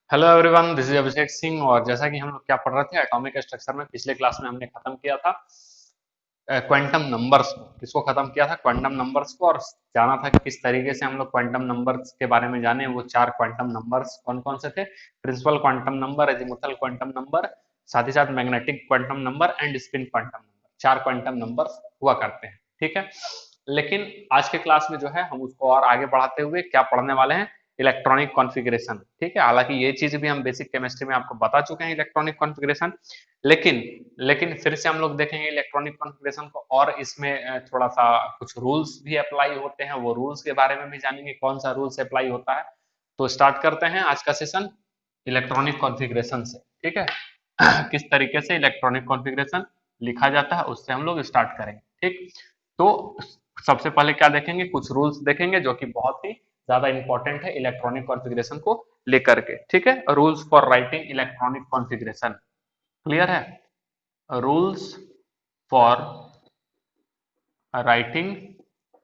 Hello everyone, this is Abhishek Singh. और जैसा कि हम लोग क्या पढ़ रहे थे एटॉमिक स्ट्रक्चर में, पिछले क्लास में हमने खत्म किया था क्वांटम नंबर्स को। किसको खत्म किया था? क्वांटम नंबर्स को। और जाना था कि किस तरीके से हम लोग क्वांटम नंबर्स के बारे में जाने। वो चार क्वांटम नंबर्स कौन कौन से थे? Principal quantum number, azimuthal quantum number, साथ ही साथ magnetic quantum number and spin quantum number. चार क्वांटम नंबर्स हुआ करते हैं, ठीक है। लेकिन आज के क्लास में जो है हम उसको और आगे बढ़ाते हुए क्या पढ़ने वाले हैं? इलेक्ट्रॉनिक कॉन्फ़िगरेशन, ठीक है। हालांकि ये चीज भी हम बेसिक केमिस्ट्री में आपको बता चुके हैं, इलेक्ट्रॉनिक कॉन्फ़िगरेशन। लेकिन लेकिन फिर से हम लोग देखेंगे इलेक्ट्रॉनिक कॉन्फ़िगरेशन को, और इसमें थोड़ा सा कुछ रूल्स भी अप्लाई होते हैं। वो रूल्स के बारे में भी जानेंगे, कौन सा रूल्स अप्लाई होता है। तो स्टार्ट करते हैं आज का सेशन इलेक्ट्रॉनिक कॉन्फ़िगरेशन से, ठीक है। किस तरीके से इलेक्ट्रॉनिक कॉन्फ़िगरेशन लिखा जाता है उससे हम लोग स्टार्ट करेंगे, ठीक। तो सबसे पहले क्या देखेंगे? कुछ रूल्स देखेंगे जो कि बहुत ही ज्यादा इंपॉर्टेंट है इलेक्ट्रॉनिक कॉन्फ़िगरेशन को लेकर के, ठीक है। Rules for writing electronic configuration, clear है? Rules for writing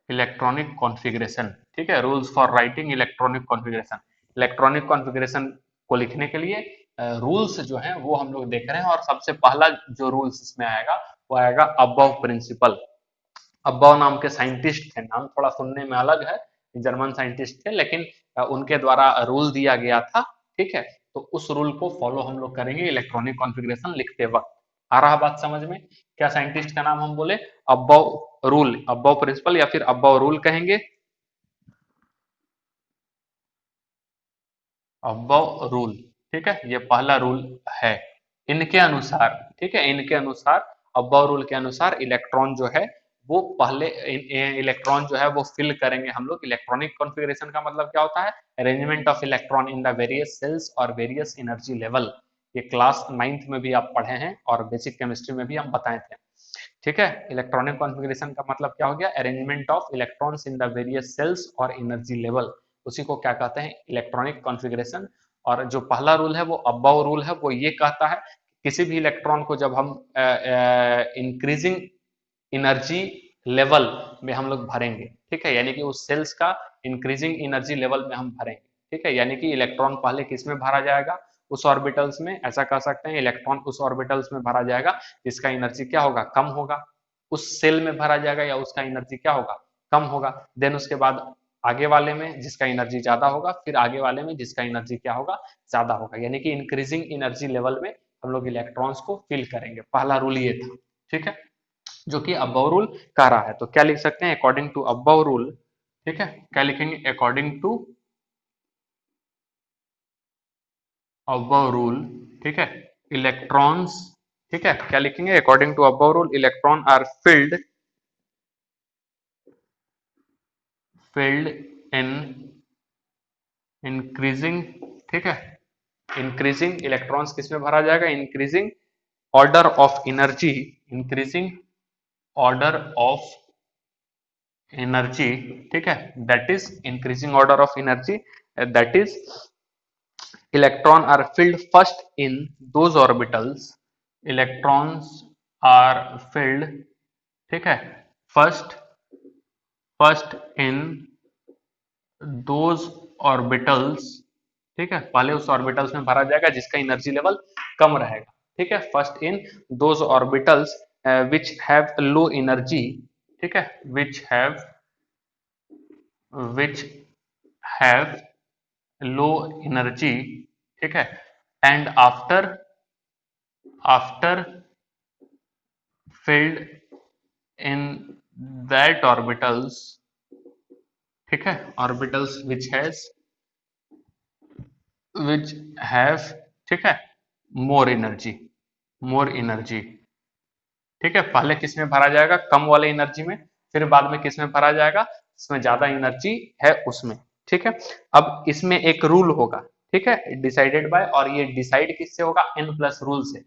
electronic configuration, ठीक है। Rules for writing electronic configuration. Electronic configuration को लिखने के लिए रूल्स जो हैं वो हम लोग देख रहे हैं। और सबसे पहला जो रूल्स इसमें आएगा वो आएगा अबव प्रिंसिपल। अब्बाव नाम के साइंटिस्ट थे, नाम थोड़ा सुनने में अलग है, जर्मन साइंटिस्ट थे, लेकिन उनके द्वारा रूल दिया गया था, ठीक है। तो उस रूल को फॉलो हम लोग करेंगे इलेक्ट्रॉनिक कॉन्फ़िगरेशन लिखते वक्त। आ रहा बात समझ में? क्या साइंटिस्ट का नाम हम बोले? अब्बाव रूल, अब्बाव प्रिंसिपल या फिर अब्बाव रूल कहेंगे। अब्बाव रूल, ठीक है, ये पहला रूल है। इनके अनुसार, ठीक है, इनके अनुसार, अब्बाव रूल के अनुसार इलेक्ट्रॉन जो है वो पहले इलेक्ट्रॉन जो है वो फिल करेंगे हम लोग। इलेक्ट्रॉनिक कॉन्फ़िगरेशन का मतलब क्या होता है? Arrangement of electron in the various cells और वेरियस एनर्जी लेवल। ये क्लास 9th में भी आप पढ़े हैं और बेसिक केमिस्ट्री में भी हम बताए थे, ठीक है। इलेक्ट्रॉनिक कॉन्फ़िगरेशन का मतलब क्या हो गया? Arrangement of electrons in the various cells और एनर्जी लेवल। उसी को क्या कहते हैं? Electronic configuration. और जो पहला रूल है वो अब्बाव रूल है। वो ये कहता है किसी भी इलेक्ट्रॉन को जब हम इंक्रीजिंग एनर्जी लेवल में हम लोग भरेंगे, ठीक है, यानी कि उस सेल्स का इंक्रीजिंग एनर्जी लेवल में हम भरेंगे, ठीक है। यानी कि इलेक्ट्रॉन पहले किस में भरा जाएगा? उस ऑर्बिटल्स में। ऐसा कह सकते हैं इलेक्ट्रॉन उस ऑर्बिटल्स में भरा जाएगा जिसका एनर्जी क्या होगा? कम होगा। उस सेल में भरा जाएगा या उसका एनर्जी क्या होगा? कम होगा। देन उसके बाद आगे वाले में जिसका एनर्जी ज्यादा होगा, फिर आगे वाले में जिसका एनर्जी क्या होगा? ज्यादा होगा। यानी कि इंक्रीजिंग एनर्जी लेवल में हम लोग इलेक्ट्रॉन्स को फिल करेंगे। पहला रूल ये था, ठीक है, जो कि अब्बाव रूल कह रहा है। तो क्या लिख सकते हैं? अकॉर्डिंग टू अब्बाव रूल, ठीक है। क्या लिखेंगे? अकॉर्डिंग टू अब्बाव रूल, ठीक है, इलेक्ट्रॉन्स, ठीक है, क्या लिखेंगे? According to Aufbau rule electron are filled in increasing, ठीक है, इंक्रीजिंग इलेक्ट्रॉन्स किस में भरा जाएगा? Increasing order of energy, increasing order of energy, ठीक है, that is increasing order of energy, that is electron are filled first in those orbitals, electrons are filled, ठीक है, first first in those orbitals, ठीक है, पहले उस orbitals में भरा जाएगा जिसका एनर्जी लेवल कम रहेगा, ठीक है। First in those orbitals which have low energy, ठीक है, विच हैव लो एनर्जी, ठीक है, and after after filled in that orbitals, ठीक है, orbitals which have, ठीक है, more energy, more energy, ठीक है। पहले किस में भरा जाएगा? कम वाले एनर्जी में। फिर बाद में किस में भरा जाएगा? इसमें ज्यादा एनर्जी है उसमें, ठीक है। अब इसमें एक रूल होगा, ठीक है, डिसाइडेड बाय, और ये डिसाइड किससे होगा? n प्लस रूल से।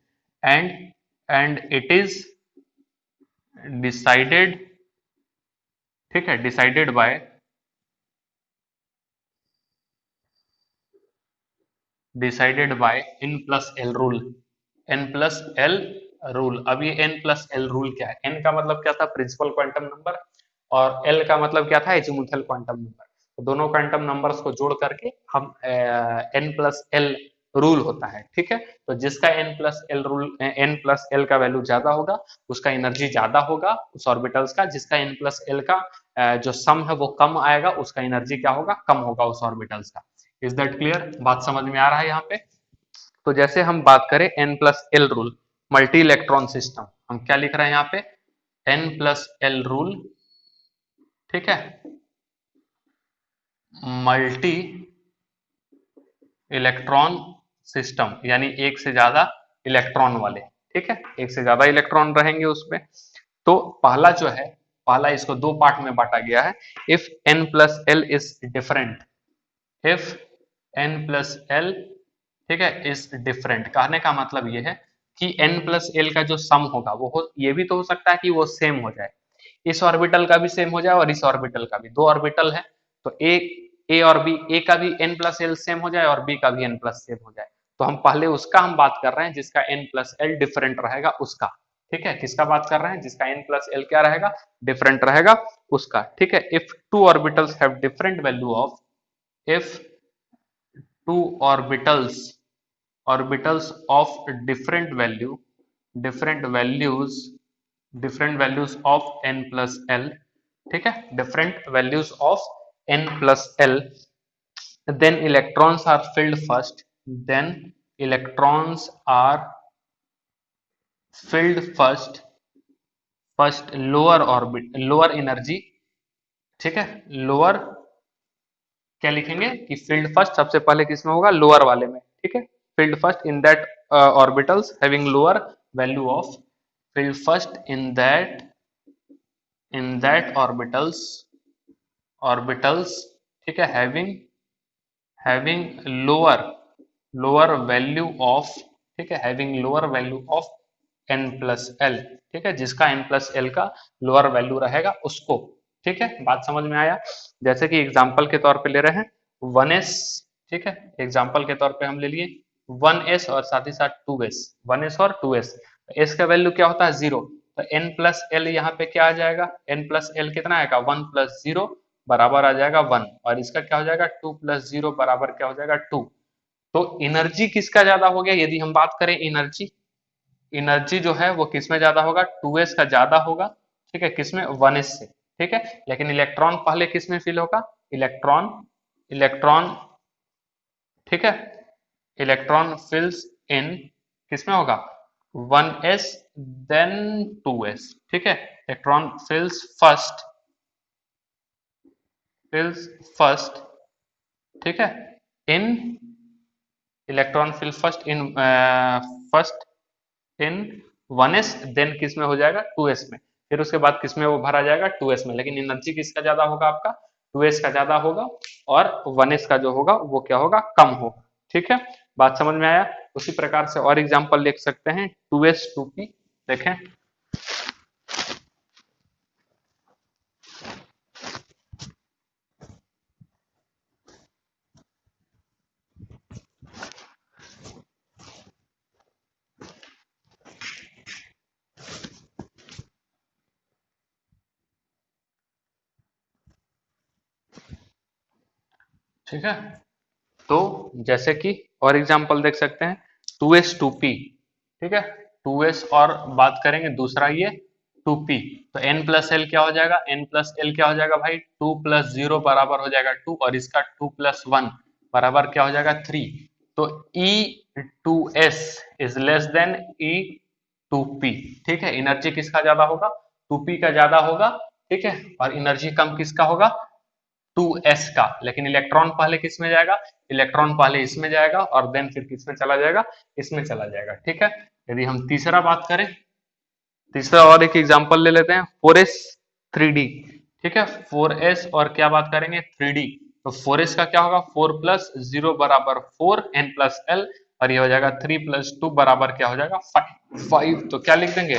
And and it is decided, ठीक है, decided by, decided by n plus L rule, n plus L rule. अब ये n प्लस एल रूल क्या है? n का मतलब क्या था? Principal quantum number. और l का मतलब क्या था? Azimuthal quantum number. तो दोनों क्वांटम नंबर्स को जोड़ करके हम n प्लस एल रूल होता है, ठीक है। तो जिसका n plus L rule, n plus L का वैल्यू ज्यादा होगा उसका एनर्जी ज्यादा होगा उस ऑर्बिटल्स का, जिसका n प्लस एल का जो सम है वो कम आएगा उसका एनर्जी क्या होगा, कम होगा उस ऑर्बिटल्स का। Is that clear? बात समझ में आ रहा है यहाँ पे? तो जैसे हम बात करें n plus L rule, multi electron system, हम क्या लिख रहे हैं यहाँ पे, n प्लस एल रूल, ठीक है, मल्टी इलेक्ट्रॉन सिस्टम, यानी एक से ज्यादा इलेक्ट्रॉन वाले, ठीक है, एक से ज्यादा इलेक्ट्रॉन रहेंगे उसमें। तो पहला जो है, पहला इसको दो पार्ट में बांटा गया है। If n plus L is different, if n plus l, ठीक है, इज डिफरेंट, कहने का मतलब ये है कि n प्लस एल का जो सम होगा वो ये भी तो हो सकता है कि वो सेम हो जाए, इस ऑर्बिटल का भी सेम हो जाए और इस ऑर्बिटल का भी, दो ऑर्बिटल है तो ए और बी, ए का भी n प्लस एल सेम हो जाए और बी का भी n प्लस सेम हो जाए। तो हम पहले उसका हम बात कर रहे हैं जिसका n प्लस एल डिफरेंट रहेगा उसका, ठीक है, किसका बात कर रहे हैं, जिसका n प्लस एल क्या रहेगा, डिफरेंट रहेगा उसका, ठीक है। If two orbitals have different value of, if two orbitals of different values of n plus l, ठीक है, different values of n plus l, then electrons are filled first, then electrons are filled first lower orbit, lower energy, ठीक है, lower, क्या लिखेंगे कि field first सबसे पहले किसमें होगा, लोअर वाले में, ठीक है, field first in that orbitals having lower value of, field first in that orbitals, ठीक है, हैविंग लोअर वैल्यू ऑफ, ठीक है, having lower value of n plus l, ठीक है, जिसका n प्लस एल का लोअर वैल्यू रहेगा उसको, ठीक है, बात समझ में आया। जैसे कि एग्जांपल के तौर पे ले रहे हैं 1s, ठीक है, एग्जांपल के तौर पे हम ले लिए 1s और साथ ही साथ 2s, 1s और 2s, s का वैल्यू क्या होता है 0, तो n प्लस एल यहाँ पे क्या आ जाएगा, n प्लस एल कितना आएगा 1 प्लस 0 बराबर आ जाएगा 1, और इसका क्या हो जाएगा 2 प्लस 0 बराबर क्या हो जाएगा 2। तो एनर्जी किसका ज्यादा हो गया, यदि हम बात करें एनर्जी, एनर्जी जो है वो किसमें ज्यादा होगा, 2s का ज्यादा होगा, ठीक है, किसमें 1s से, ठीक है, लेकिन इलेक्ट्रॉन पहले किसमें फिल होगा, इलेक्ट्रॉन, ठीक है, इलेक्ट्रॉन फिल्स इन किसमें होगा 1s देन 2s, ठीक है, इलेक्ट्रॉन फिल्स फर्स्ट, ठीक है, in, electron fill first in 1s, then किस में हो जाएगा 2s में, फिर उसके बाद किस में वो भरा जाएगा 2s में, लेकिन एनर्जी किसका ज्यादा होगा, आपका 2s का ज्यादा होगा और 1s का जो होगा वो क्या होगा, कम होगा, ठीक है, बात समझ में आया। उसी प्रकार से और एग्जांपल लिख सकते हैं 2s 2p, देखें, ठीक है। तो जैसे कि और एग्जांपल देख सकते हैं 2s 2p, ठीक है, 2s और बात करेंगे दूसरा ये 2p, तो n प्लस एल क्या हो जाएगा, n प्लस एल क्या हो जाएगा भाई 2 प्लस 0 बराबर हो जाएगा 2, और इसका 2 प्लस 1 बराबर क्या हो जाएगा 3, तो E2s is less than E2p, ठीक है, एनर्जी किसका ज्यादा होगा, 2p का ज्यादा होगा, ठीक है, और एनर्जी कम किसका होगा 2s का, लेकिन इलेक्ट्रॉन पहले किस में जाएगा, इलेक्ट्रॉन पहले इसमें जाएगा और देन फिर किस में चला जाएगा, इसमें चला जाएगा, ठीक है। यदि हम तीसरा बात करें, तीसरा और एक एग्जांपल ले लेते हैं 4s 3d, ठीक है, 4s और क्या बात करेंगे 3d, तो 4s का क्या होगा 4 प्लस 0 बराबर 4 n प्लस एल, और ये हो जाएगा 3 प्लस 2 बराबर क्या हो जाएगा 5, तो क्या लिख देंगे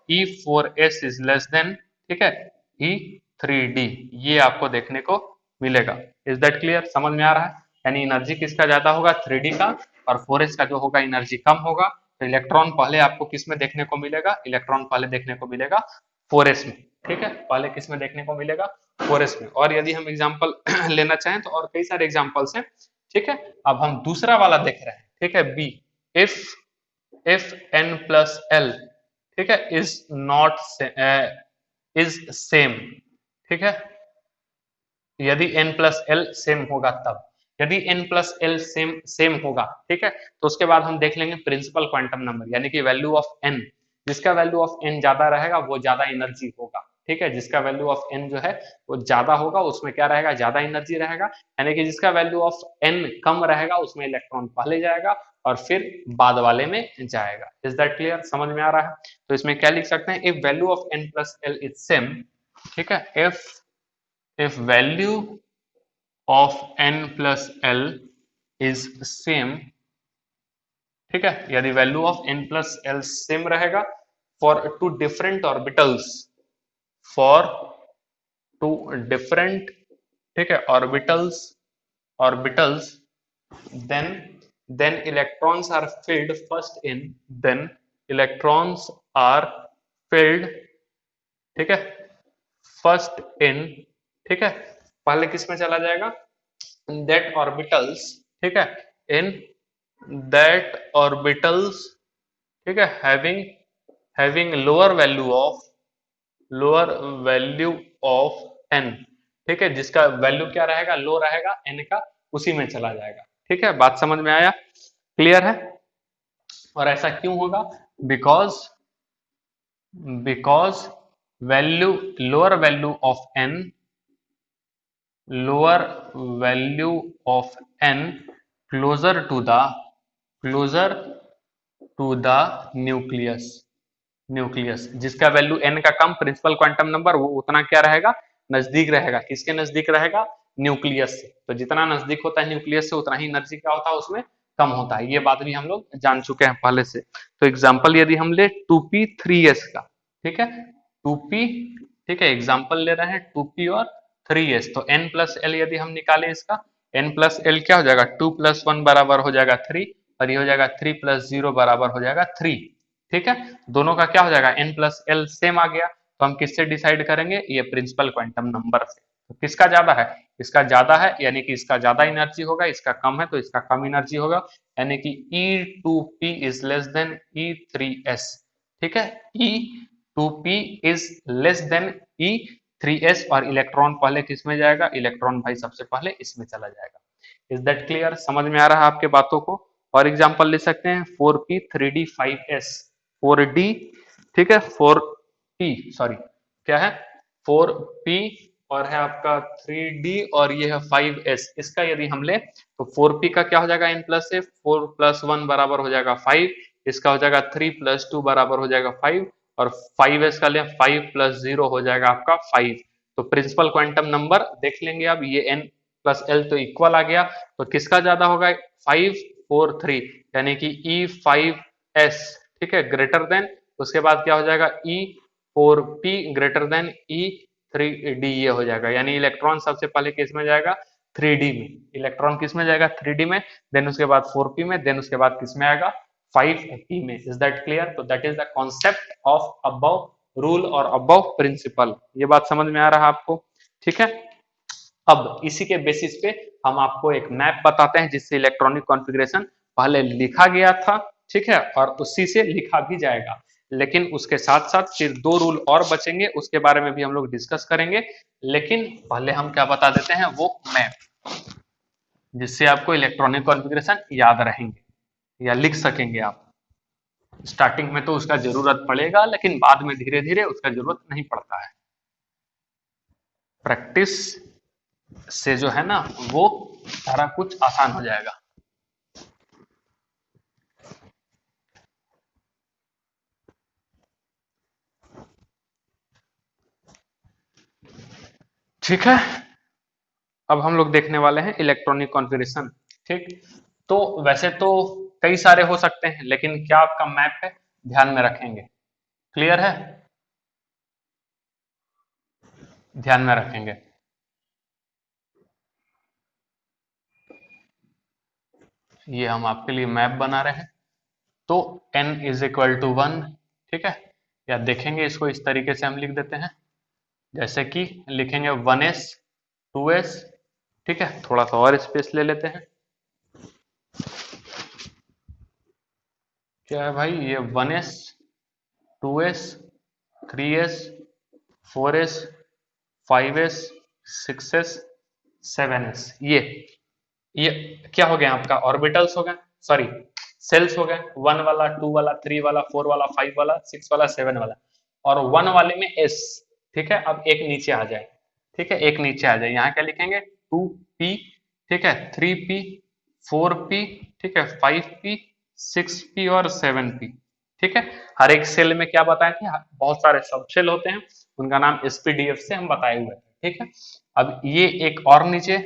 E4s इज लेस देन, ठीक है, E3d, ये आपको देखने को मिलेगा। इज दैट क्लियर, समझ में आ रहा है, यानी एनर्जी किसका ज्यादा होगा 3d का, और 4s का जो होगा एनर्जी कम होगा, तो इलेक्ट्रॉन पहले आपको किस में देखने को मिलेगा, इलेक्ट्रॉन पहले देखने को मिलेगा 4s में, ठीक है, पहले किस में देखने को मिलेगा 4s में। और यदि हम एग्जांपल लेना चाहें तो और कई सारे एग्जांपल्स हैं, ठीक है, अब हम दूसरा वाला देख रहे हैं, ठीक है, b, if n plus l, ठीक है, इज नॉट इज सेम, ठीक है, यदि n प्लस एल सेम होगा तब, यदि n plus L same same होगा, ठीक है, तो उसके बाद हम देख लेंगे प्रिंसिपल क्वांटम नंबर, यानी कि वैल्यू ऑफ n, जिसका वैल्यू ऑफ n ज्यादा रहेगा वो ज्यादा एनर्जी होगा, ठीक है, जिसका वैल्यू ऑफ n जो है वो ज्यादा होगा उसमें क्या रहेगा, ज्यादा एनर्जी रहेगा, यानी कि जिसका वैल्यू ऑफ n कम रहेगा उसमें इलेक्ट्रॉन पहले जाएगा और फिर बाद वाले में जाएगा। इज दैट क्लियर, समझ में आ रहा है? तो इसमें क्या लिख सकते हैं, if value of n plus L is same, ठीक है, if value of n plus l is same, ठीक है, यदि value of n plus L same रहेगा for two different orbitals, for two different, ठीक है, orbitals, then then electrons are filled first in, then electrons are filled, ठीक है, first in, ठीक है, पहले किस में चला जाएगा, दैट ऑर्बिटल्स, ठीक है, इन दैट ऑर्बिटल्स, ठीक है, having having lower value of n, ठीक है, जिसका वैल्यू क्या रहेगा, लो रहेगा n का, उसी में चला जाएगा, ठीक है, बात समझ में आया, क्लियर है? और ऐसा क्यों होगा, because because value lower value of n, lower value of n closer closer to the nucleus, जिसका वैल्यू n का कम, प्रिंसिपल क्वांटम नंबर वो उतना क्या रहेगा, नजदीक रहेगा, किसके नजदीक रहेगा, न्यूक्लियस से, तो जितना नजदीक होता है न्यूक्लियस से उतना ही एनर्जी क्या होता है उसमें कम होता है, ये बात भी हम लोग जान चुके हैं पहले से। तो एग्जांपल यदि हम ले 2p3s का, ठीक है, 2p, ठीक है, एग्जांपल ले रहे हैं 2p और 3s, तो n प्लस एल यदि हम निकाले इसका, n प्लस एल क्या हो जाएगा, 2 प्लस 1 बराबर हो जाएगा 3, और ये हो जाएगा 3 प्लस 0 बराबर हो जाएगा 3, ठीक है, दोनों का क्या हो जाएगा, n प्लस एल सेम आ गया, तो हम किससे डिसाइड करेंगे, ये प्रिंसिपल क्वांटम नंबर से, तो किसका ज्यादा है, इसका ज्यादा है, यानी कि इसका ज्यादा एनर्जी होगा, इसका कम है तो इसका कम एनर्जी होगा, यानी कि E2p is less than E3s, ठीक है, E2p is less than E3s, और इलेक्ट्रॉन पहले किस में जाएगा, इलेक्ट्रॉन भाई सबसे पहले इसमें चला जाएगा। इज दैट क्लियर, समझ में आ रहा है आपके बातों को? और एग्जांपल ले सकते हैं 4p 3d 5s, 4d, ठीक है, 4p सॉरी क्या है 4p, और है आपका 3d, और ये है 5s, इसका यदि हम ले तो 4p का क्या हो जाएगा, n प्लस से 4 प्लस 1 बराबर हो जाएगा 5, इसका हो जाएगा 3 प्लस 2 बराबर हो जाएगा 5, और 5s का ले 5 प्लस 0 हो जाएगा आपका 5, तो प्रिंसिपल क्वांटम नंबर देख लेंगे अब, ये n प्लस एल तो इक्वल आ गया, तो किसका ज्यादा होगा, 5 4 3, यानी कि E5s, ठीक है, ग्रेटर देन, उसके बाद क्या हो जाएगा E4p ग्रेटर देन E3d, ये हो जाएगा, यानी इलेक्ट्रॉन सबसे पहले किस में जाएगा, 3d में, इलेक्ट्रॉन किस में जाएगा, 3d में, देन उसके बाद 4p में, देन उसके बाद किस में आएगा, 5p में। Is that clear? तो that is the concept of Aufbau rule और अबव प्रिंसिपल, ये बात समझ में आ रहा है आपको? ठीक है, अब इसी के बेसिस पे हम आपको एक मैप बताते हैं जिससे इलेक्ट्रॉनिक कॉन्फ़िगरेशन पहले लिखा गया था, ठीक है, और उसी से लिखा भी जाएगा, लेकिन उसके साथ साथ फिर दो रूल और बचेंगे, उसके बारे में भी हम लोग डिस्कस करेंगे, लेकिन पहले हम क्या बता देते हैं, वो मैप, जिससे आपको इलेक्ट्रॉनिक कॉन्फ़िगरेशन याद रहेंगे या लिख सकेंगे आप। स्टार्टिंग में तो उसका जरूरत पड़ेगा, लेकिन बाद में धीरे धीरे उसका जरूरत नहीं पड़ता है, प्रैक्टिस से जो है ना वो सारा कुछ आसान हो जाएगा। ठीक है, अब हम लोग देखने वाले हैं इलेक्ट्रॉनिक कॉन्फ़िगरेशन। ठीक, तो वैसे तो कई सारे हो सकते हैं, लेकिन क्या आपका मैप है, ध्यान में रखेंगे, क्लियर है, ध्यान में रखेंगे। ये हम आपके लिए मैप बना रहे हैं, तो n इज इक्वल टू 1, ठीक है, या देखेंगे इसको इस तरीके से हम लिख देते हैं, जैसे कि लिखेंगे 1s 2s, ठीक है, थोड़ा सा और स्पेस ले लेते हैं, क्या है भाई ये 1s 2s 3s 4s 5s 6s 7s ये क्या हो गया आपका ऑर्बिटल्स हो गए, सॉरी सेल्स हो गए। 1 वाला 2 वाला 3 वाला 4 वाला 5 वाला 6 वाला 7 वाला और 1 वाले में एस। ठीक है, अब एक नीचे आ जाए। ठीक है, एक नीचे आ जाए, यहाँ क्या लिखेंगे 2p। ठीक है, 3p 4p। ठीक है, 5p 6p और 7p। ठीक है, हर एक सेल में क्या बताए थे, बहुत सारे सब सेल होते हैं, उनका नाम एसपीडीएफ से हम बताए हुए थे। ठीक है, अब ये एक और नीचे,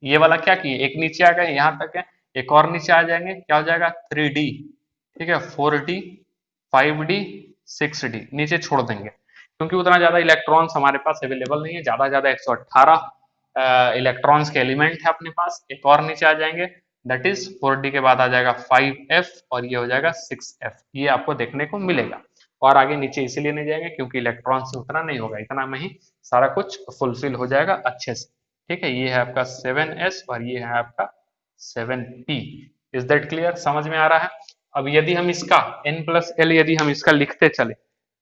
ये वाला क्या किए, एक नीचे आ गए, यहाँ तक है, एक और नीचे आ जाएंगे, क्या हो जाएगा 3D। ठीक है, 4D 5D 6D नीचे छोड़ देंगे, क्योंकि उतना ज्यादा इलेक्ट्रॉन्स हमारे पास अवेलेबल नहीं है, ज्यादा ज्यादा 118 इलेक्ट्रॉन्स के एलिमेंट है अपने पास। एक और नीचे आ जाएंगे, दैट इज 4D के बाद आ जाएगा 5F और ये हो जाएगा 6F, ये आपको देखने को मिलेगा। और आगे नीचे इसीलिए नहीं जाएंगे क्योंकि इलेक्ट्रॉन से उतना नहीं होगा, इतना में ही सारा कुछ फुलफिल हो जाएगा अच्छे से। ठीक है, ये है आपका 7s और ये है आपका 7p। इज दैट क्लियर, समझ में आ रहा है? अब यदि हम इसका n+l यदि हम इसका लिखते चले,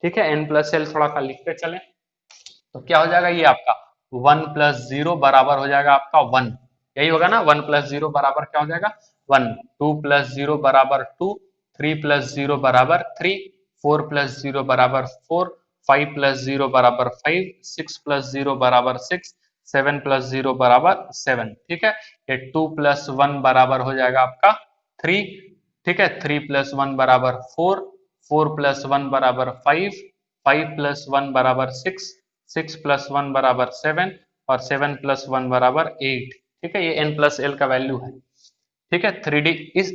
ठीक है, n+l थोड़ा सा लिखते चले, तो क्या हो जाएगा ये आपका 1+0 बराबर हो जाएगा आपका 1। यही होगा ना, 1+0 बराबर क्या हो जाएगा 1। 2+0 बराबर 2। 3+0 बराबर 3। 4+0 बराबर 4। 5+0 बराबर 5। 6+0 बराबर 6। 7+0 बराबर 7। ठीक है, ये 2+1 बराबर हो जाएगा आपका 3। ठीक है, 3+1 बराबर 4। 4+1 बराबर 5। 5+1 बराबर 6। 6+1 बराबर 7 और 7+1 बराबर 8। ठीक है, ये n+l का वैल्यू है। ठीक है, 3D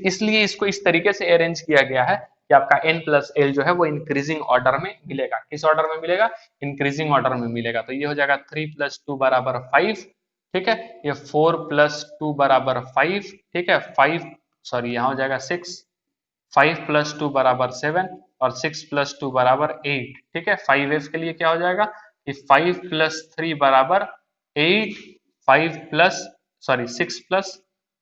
इसलिए इसको इस तरीके से अरेंज किया गया है कि आपका n+l जो है वो इंक्रीजिंग ऑर्डर में मिलेगा। किस ऑर्डर में मिलेगा, इंक्रीजिंग ऑर्डर में मिलेगा। तो ये हो जाएगा 3+2 बराबर 5। ठीक है, ये 4+2 बराबर 5। ठीक है, 5 सॉरी यहाँ हो जाएगा 6। 5+2 बराबर 7 और 6+2 बराबर 8। ठीक है, 5f के लिए क्या हो जाएगा कि 5+3 बराबर 8। 5 प्लस सॉरी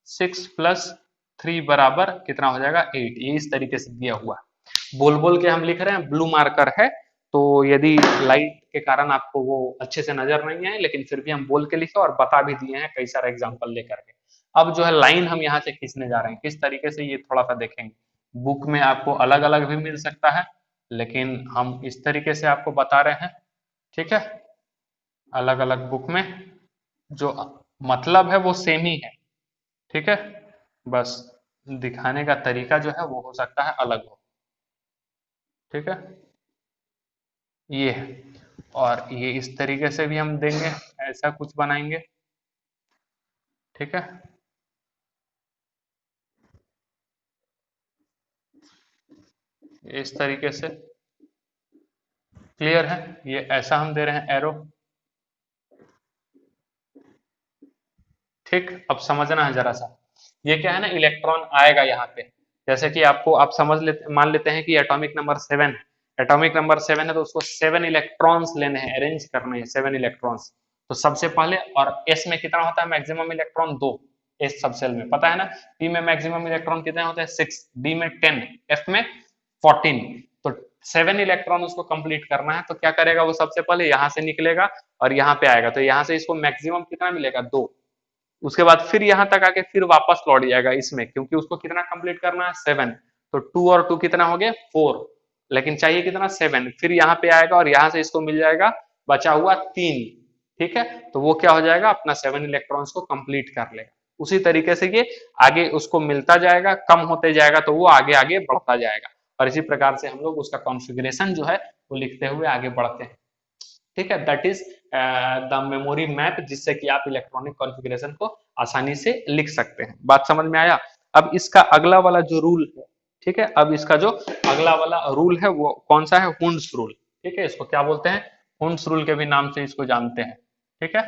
6+3 बराबर कितना हो जाएगा 8। ये इस तरीके से दिया हुआ है, बोल बोल के हम लिख रहे हैं, ब्लू मार्कर है, तो यदि लाइट के कारण आपको वो अच्छे से नजर नहीं आए, लेकिन फिर भी हम बोल के लिखे और बता भी दिए हैं कई सारे एग्जाम्पल लेकर के। अब जो है लाइन हम यहाँ से खींचने जा रहे हैं, किस तरीके से ये थोड़ा सा देखेंगे। बुक में आपको अलग अलग भी मिल सकता है, लेकिन हम इस तरीके से आपको बता रहे हैं। ठीक है, अलग अलग बुक में जो मतलब है वो सेम ही है। ठीक है, बस दिखाने का तरीका जो है वो हो सकता है अलग हो। ठीक है, ये है, और ये इस तरीके से भी हम देंगे, ऐसा कुछ बनाएंगे। ठीक है, इस तरीके से क्लियर है, ये ऐसा हम दे रहे हैं एरो। ठीक, अब समझना है जरा सा, ये क्या है ना, इलेक्ट्रॉन आएगा यहाँ पे, जैसे कि आपको आप समझ लेते, मान लेते हैं कि एटॉमिक नंबर 7 है। एटॉमिक नंबर 7 है तो उसको 7 इलेक्ट्रॉन्स लेने हैं, अरेंज करने हैं 7 इलेक्ट्रॉन्स। तो सबसे पहले, और एस में कितना होता है मैक्सिमम इलेक्ट्रॉन 2, एस सबसेल में पता है ना। पी में मैक्सिमम इलेक्ट्रॉन कितने होते हैं 6, डी में 10, एफ में 14। तो 7 इलेक्ट्रॉन उसको कंप्लीट करना है, तो क्या करेगा वो, सबसे पहले यहाँ से निकलेगा और यहाँ पे आएगा, तो यहाँ से इसको मैक्सिमम कितना मिलेगा 2। उसके बाद फिर यहाँ तक आके फिर वापस लौट जाएगा इसमें, क्योंकि उसको कितना कंप्लीट करना है 7। तो 2 और 2 कितना हो गया 4, लेकिन चाहिए कितना 7। फिर यहाँ पे आएगा और यहाँ से इसको मिल जाएगा बचा हुआ 3। ठीक है, तो वो क्या हो जाएगा अपना 7 इलेक्ट्रॉन्स को कंप्लीट कर लेगा। उसी तरीके से ये आगे उसको मिलता जाएगा, कम होते जाएगा, तो वो आगे आगे बढ़ता जाएगा। और इसी प्रकार से हम लोग उसका कॉन्फ़िगरेशन जो है वो लिखते हुए आगे बढ़ते हैं। ठीक है, that is the memory map, जिससे कि आप इलेक्ट्रॉनिक कॉन्फ़िगरेशन को आसानी से लिख सकते हैं। बात समझ में आया? अब इसका अगला वाला जो रूल है, ठीक है, अब इसका जो अगला वाला रूल है वो कौन सा है, हुंड्स रूल। ठीक है, इसको क्या बोलते हैं, हुंड्स रूल के भी नाम से इसको जानते हैं। ठीक है,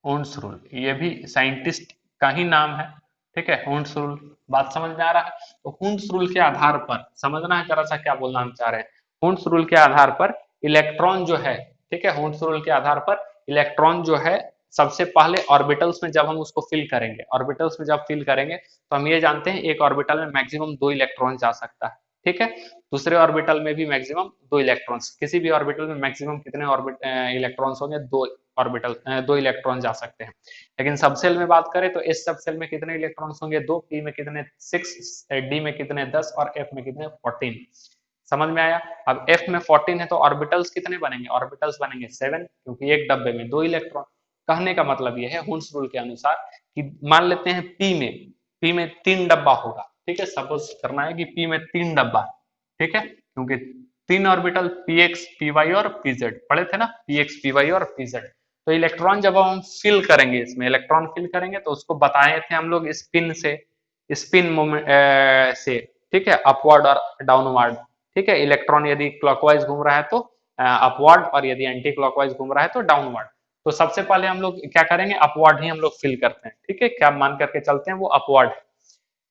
हुंड्स रूल, ये भी साइंटिस्ट का ही नाम है। ठीक है, हुंड्स रूल, बात समझ में आ रहा है? तो हुंड्स रूल के आधार पर समझना है जरा सा क्या बोलना हम चाह रहे हैं। हुंड्स रूल के आधार पर इलेक्ट्रॉन जो है, ठीक है, हुंड्स रूल के आधार पर इलेक्ट्रॉन जो है सबसे पहले ऑर्बिटल्स में जब हम उसको फिल करेंगे, ऑर्बिटल्स में जब फिल करेंगे तो हम ये जानते हैं एक ऑर्बिटल में मैक्सिमम 2 इलेक्ट्रॉन जा सकता है। ठीक है। दूसरे ऑर्बिटल में भी मैक्सिमम 2 इलेक्ट्रॉन्स, किसी भी ऑर्बिटल में मैक्सिमम कितने इलेक्ट्रॉन्स होंगे, 2 इलेक्ट्रॉन जा सकते हैं। लेकिन सबसेल में बात करें तो एस सबसेल में कितने इलेक्ट्रॉन्स होंगे, 2, पी में कितने 6, डी में कितने 10 और एफ में कितने 14। समझ में आया। अब एफ में 14 है तो ऑर्बिटल्स कितने बनेंगे, ऑर्बिटल्स बनेंगे 7, क्योंकि एक डब्बे में 2 इलेक्ट्रॉन। कहने का मतलब यह है हुन्स रूल के अनुसार कि मान लेते हैं पी में 3 डब्बा होगा, ठीक है। सपोज करना है कि पी में 3 डब्बा, ठीक है, क्योंकि 3 orbital p x p y और पी जेड पढ़े थे ना, पी एक्स पी वाई और पी जेड। तो इलेक्ट्रॉन जब हम फिल करेंगे, इसमें इलेक्ट्रॉन फिल करेंगे तो उसको बताए थे हम लोग स्पिन से, स्पिन मोमेंट से, ठीक है, अपवर्ड और डाउनवर्ड, ठीक है। इलेक्ट्रॉन यदि क्लॉकवाइज घूम रहा है तो अपवर्ड और यदि एंटी क्लॉकवाइज घूम रहा है तो डाउनवर्ड। तो सबसे पहले हम लोग क्या करेंगे, अपवर्ड ही हम लोग फिल करते हैं, ठीक है, क्या मान करके चलते हैं वो अपवर्ड है।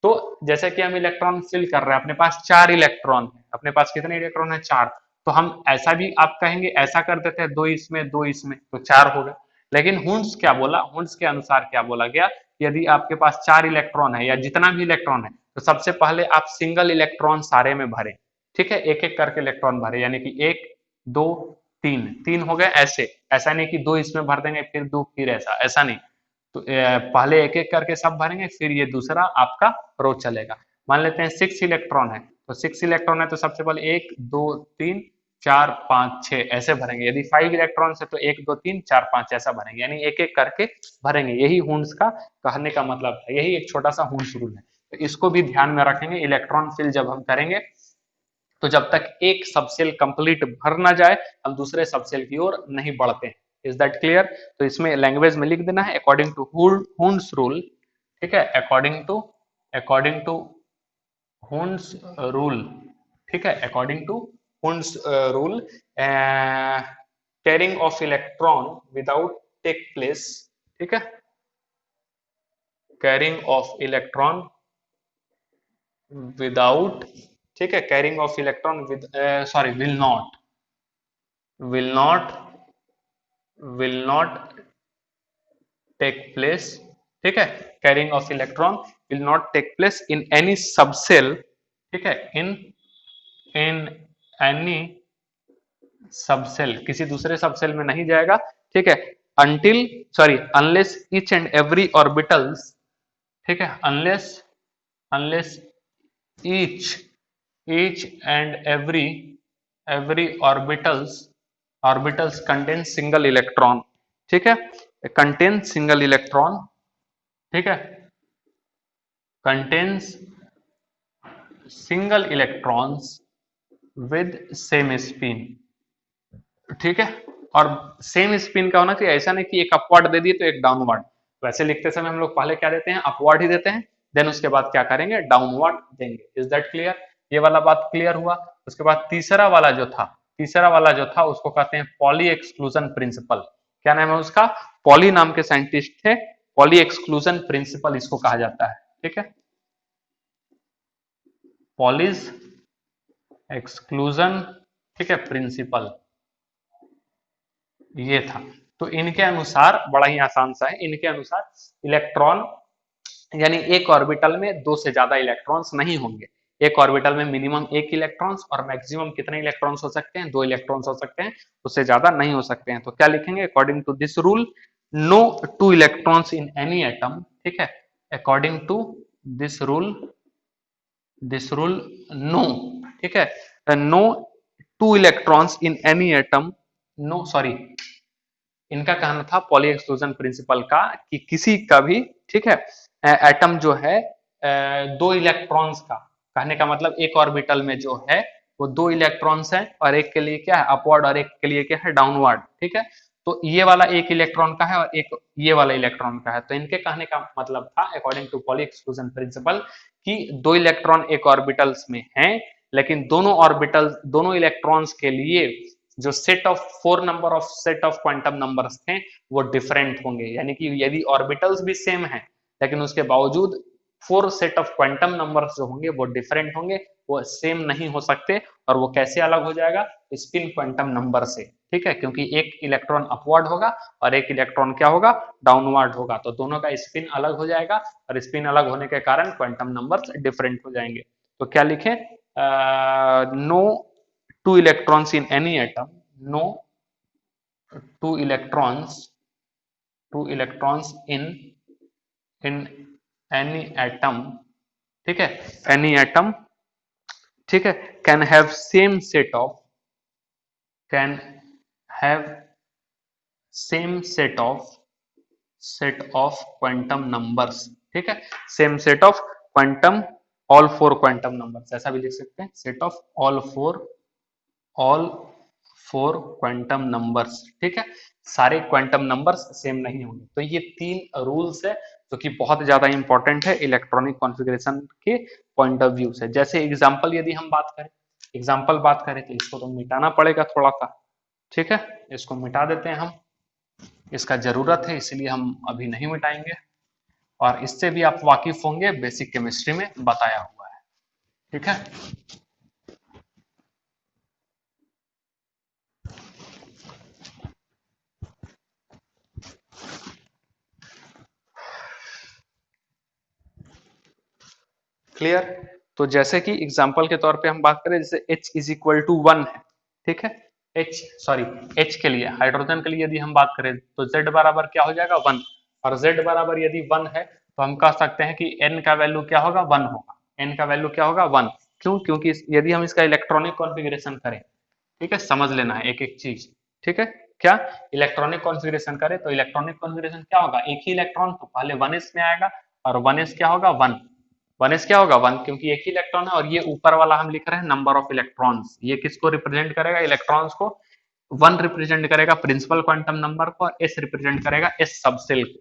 तो जैसे कि हम इलेक्ट्रॉन फिल कर रहे हैं, अपने पास 4 इलेक्ट्रॉन है, अपने पास कितने इलेक्ट्रॉन है 4, तो हम ऐसा भी आप कहेंगे, ऐसा कर देते हैं 2 इसमें 2 इसमें तो 4 हो गए। लेकिन हुन्स क्या बोला, हुन्स के अनुसार क्या बोला गया, यदि आपके पास 4 इलेक्ट्रॉन है या जितना भी इलेक्ट्रॉन है तो सबसे पहले आप सिंगल इलेक्ट्रॉन सारे में भरें, ठीक है, एक एक करके इलेक्ट्रॉन भरे, यानी कि 1 2 3 3 हो गए, ऐसे, ऐसा नहीं कि 2 इसमें भर देंगे फिर 2 फिर ऐसा, ऐसा नहीं। तो पहले एक एक करके सब भरेंगे, फिर ये दूसरा आपका रो चलेगा। मान लेते हैं 6 इलेक्ट्रॉन है, तो 6 इलेक्ट्रॉन है तो सबसे पहले 1 2 3 4 5 6 ऐसे भरेंगे। यदि 5 इलेक्ट्रॉन है तो 1 2 3 4 5 ऐसा भरेंगे, यानी एक एक करके भरेंगे। यही हुन्स का कहने का मतलब है, यही एक छोटा सा हुन्स रूल है। तो इसको भी ध्यान में रखेंगे, इलेक्ट्रॉन फिल जब हम करेंगे तो जब तक एक सबसेल कंप्लीट भर ना जाए हम दूसरे सबसेल की ओर नहीं बढ़ते हैं। Is that clear. तो इसमें लैंग्वेज में लिख देना है अकॉर्डिंग टू हुन्स रूल, ठीक है, अकॉर्डिंग टू हुन्स रूल, ठीक है, according to Hund's rule pairing of electron without take place, ठीक है, कैरिंग ऑफ इलेक्ट्रॉन विदाउट, ठीक है, pairing of electron with sorry will not will not take place, ठीक है, pairing of electron will not take place in any subcell, ठीक है, in any subshell, किसी दूसरे सबसेल में नहीं जाएगा, ठीक है, until sorry unless each and every orbitals, ठीक है, unless each and every orbitals contain single electron, ठीक है, contain single electron, ठीक है, contains single electrons with same spin, ठीक है। और सेम स्पिन का होना चाहिए, ऐसा नहीं कि एक अपवर्ड दे दिए तो एक डाउनवर्ड। वैसे लिखते समय हम लोग पहले क्या देते हैं, अपवर्ड ही देते हैं, देन उसके बाद क्या करेंगे, डाउनवर्ड देंगे। Is that clear. ये वाला बात क्लियर हुआ। उसके बाद तीसरा वाला जो था उसको कहते हैं पॉली एक्सक्लूजन प्रिंसिपल। क्या नाम है उसका, पॉली नाम के साइंटिस्ट थे, पॉली एक्सक्लूजन प्रिंसिपल इसको कहा जाता है, ठीक है, पॉलीज एक्सक्लूजन, ठीक है, प्रिंसिपल ये था। तो इनके अनुसार बड़ा ही आसान सा है, इनके अनुसार इलेक्ट्रॉन यानी एक ऑर्बिटल में 2 से ज्यादा इलेक्ट्रॉन्स नहीं होंगे। एक ऑर्बिटल में मिनिमम 1 इलेक्ट्रॉन्स और मैक्सिमम कितने इलेक्ट्रॉन्स हो सकते हैं, 2 इलेक्ट्रॉन्स हो सकते हैं, उससे ज्यादा नहीं हो सकते हैं। तो क्या लिखेंगे, according to this rule no 2 electrons in any atom, ठीक है, according to this rule no, ठीक है, no 2 electrons in any atom, no sorry इनका कहना था पॉली एक्सक्लूजन प्रिंसिपल का कि किसी का भी, ठीक है, एटम जो है 2 इलेक्ट्रॉन्स का, कहने का मतलब एक ऑर्बिटल में जो है वो 2 इलेक्ट्रॉन्स है और एक के लिए क्या है अपवर्ड और एक के लिए क्या है डाउनवर्ड, ठीक है। तो ये वाला 1 इलेक्ट्रॉन का है और एक ये वाला इलेक्ट्रॉन का है। तो इनके कहने का मतलब था according to Pauli exclusion principle कि 2 इलेक्ट्रॉन एक ऑर्बिटल्स में हैं, लेकिन दोनों इलेक्ट्रॉन्स के लिए जो set of 4 number of set of quantum numbers थे वो डिफरेंट होंगे। यानी कि यदि ऑर्बिटल्स भी सेम है लेकिन उसके बावजूद 4 सेट ऑफ क्वांटम नंबर्स जो होंगे वो डिफरेंट होंगे, वो सेम नहीं हो सकते। और वो कैसे अलग हो जाएगा, स्पिन क्वांटम नंबर से, ठीक है, क्योंकि एक इलेक्ट्रॉन अपवर्ड होगा और एक इलेक्ट्रॉन क्या होगा, डाउनवर्ड होगा, तो दोनों का स्पिन अलग हो जाएगा और स्पिन अलग होने के कारण क्वांटम नंबर्स डिफरेंट हो जाएंगे। तो क्या लिखें, no two electrons in any atom, no two electrons, two electrons in any atom, ठीक है, any atom, ठीक है, can have same can have same set of quantum numbers, ठीक है, same set of quantum, all four quantum numbers, ऐसा भी लिख सकते हैं, set of all four quantum numbers, ठीक है, सारे क्वांटम नंबर्स सेम नहीं होंगे। तो ये तीन रूल्स है जो कि बहुत ज्यादा इंपॉर्टेंट है इलेक्ट्रॉनिक कॉन्फ़िगरेशन के पॉइंट ऑफ व्यू से। जैसे एग्जांपल यदि हम बात करें तो इसको तो मिटाना पड़ेगा थोड़ा सा, ठीक है, इसको मिटा देते हैं हम, इसका जरूरत है इसलिए हम अभी नहीं मिटाएंगे, और इससे भी आप वाकिफ होंगे, बेसिक केमिस्ट्री में बताया हुआ है, ठीक है। क्लियर। तो जैसे कि एग्जांपल के तौर पे हम बात करें, जैसे H इज इक्वल टू 1 है, ठीक है, H के लिए, हाइड्रोजन के लिए यदि हम बात करें तो Z बराबर क्या हो जाएगा 1, और Z बराबर यदि 1 है तो हम कह सकते हैं कि N का वैल्यू क्या होगा 1 होगा, N का वैल्यू क्या होगा 1, क्यों, क्योंकि यदि हम इसका इलेक्ट्रॉनिक कॉन्फ़िगरेशन करें, ठीक है, समझ लेना है एक एक चीज, ठीक है, क्या इलेक्ट्रॉनिक कॉन्फ़िगरेशन करें तो इलेक्ट्रॉनिक कॉन्फ़िगरेशन क्या होगा, एक ही इलेक्ट्रॉन तो पहले 1s में आएगा, और 1s क्या होगा 1, 1s क्या होगा 1, क्योंकि एक ही इलेक्ट्रॉन है, और ये ऊपर वाला हम लिख रहे हैं नंबर ऑफ इलेक्ट्रॉन्स, ये किसको रिप्रेजेंट करेगा, इलेक्ट्रॉन्स को, 1 रिप्रेजेंट करेगा प्रिंसिपल क्वांटम नंबर को, और s रिप्रेजेंट करेगा s सबसेल को।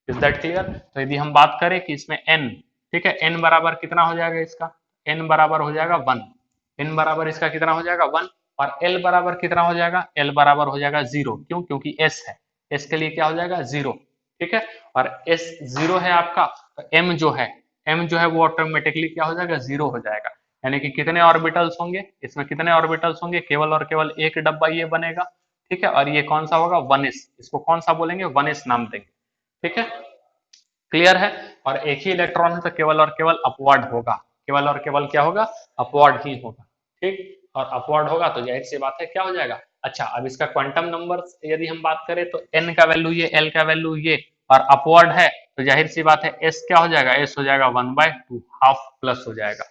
Is that clear. तो यदि हम बात करें कि इसमें n, ठीक है, n बराबर कितना हो जाएगा इसका, n बराबर हो जाएगा 1, n बराबर इसका कितना हो जाएगा 1, और l बराबर कितना हो जाएगा, l बराबर हो जाएगा 0, क्यों, क्योंकि s है, s के लिए क्या हो जाएगा 0, ठीक है, और s 0 है आपका, तो m जो है वो ऑटोमेटिकली क्या हो जाएगा 0 हो जाएगा, यानी कि कितने ऑर्बिटल्स होंगे इसमें, कितने ऑर्बिटल्स होंगे, केवल और केवल एक डब्बा ये बनेगा, ठीक है, और ये कौन सा होगा 1s, इसको कौन सा बोलेंगे 1s नाम देंगे, ठीक है, क्लियर है। और एक ही इलेक्ट्रॉन है तो केवल और केवल अपवर्ड होगा, केवल और केवल क्या होगा, अपवर्ड ही होगा, ठीक, और अपवर्ड होगा तो जाहिर सी बात है क्या हो जाएगा। अच्छा, अब इसका क्वांटम नंबर यदि हम बात करें तो n का वैल्यू ये, l का वैल्यू ये, और अपवर्ड है तो जाहिर सी बात है s क्या हो जाएगा, s हो जाएगा 1/2, हाफ प्लस हो जाएगा।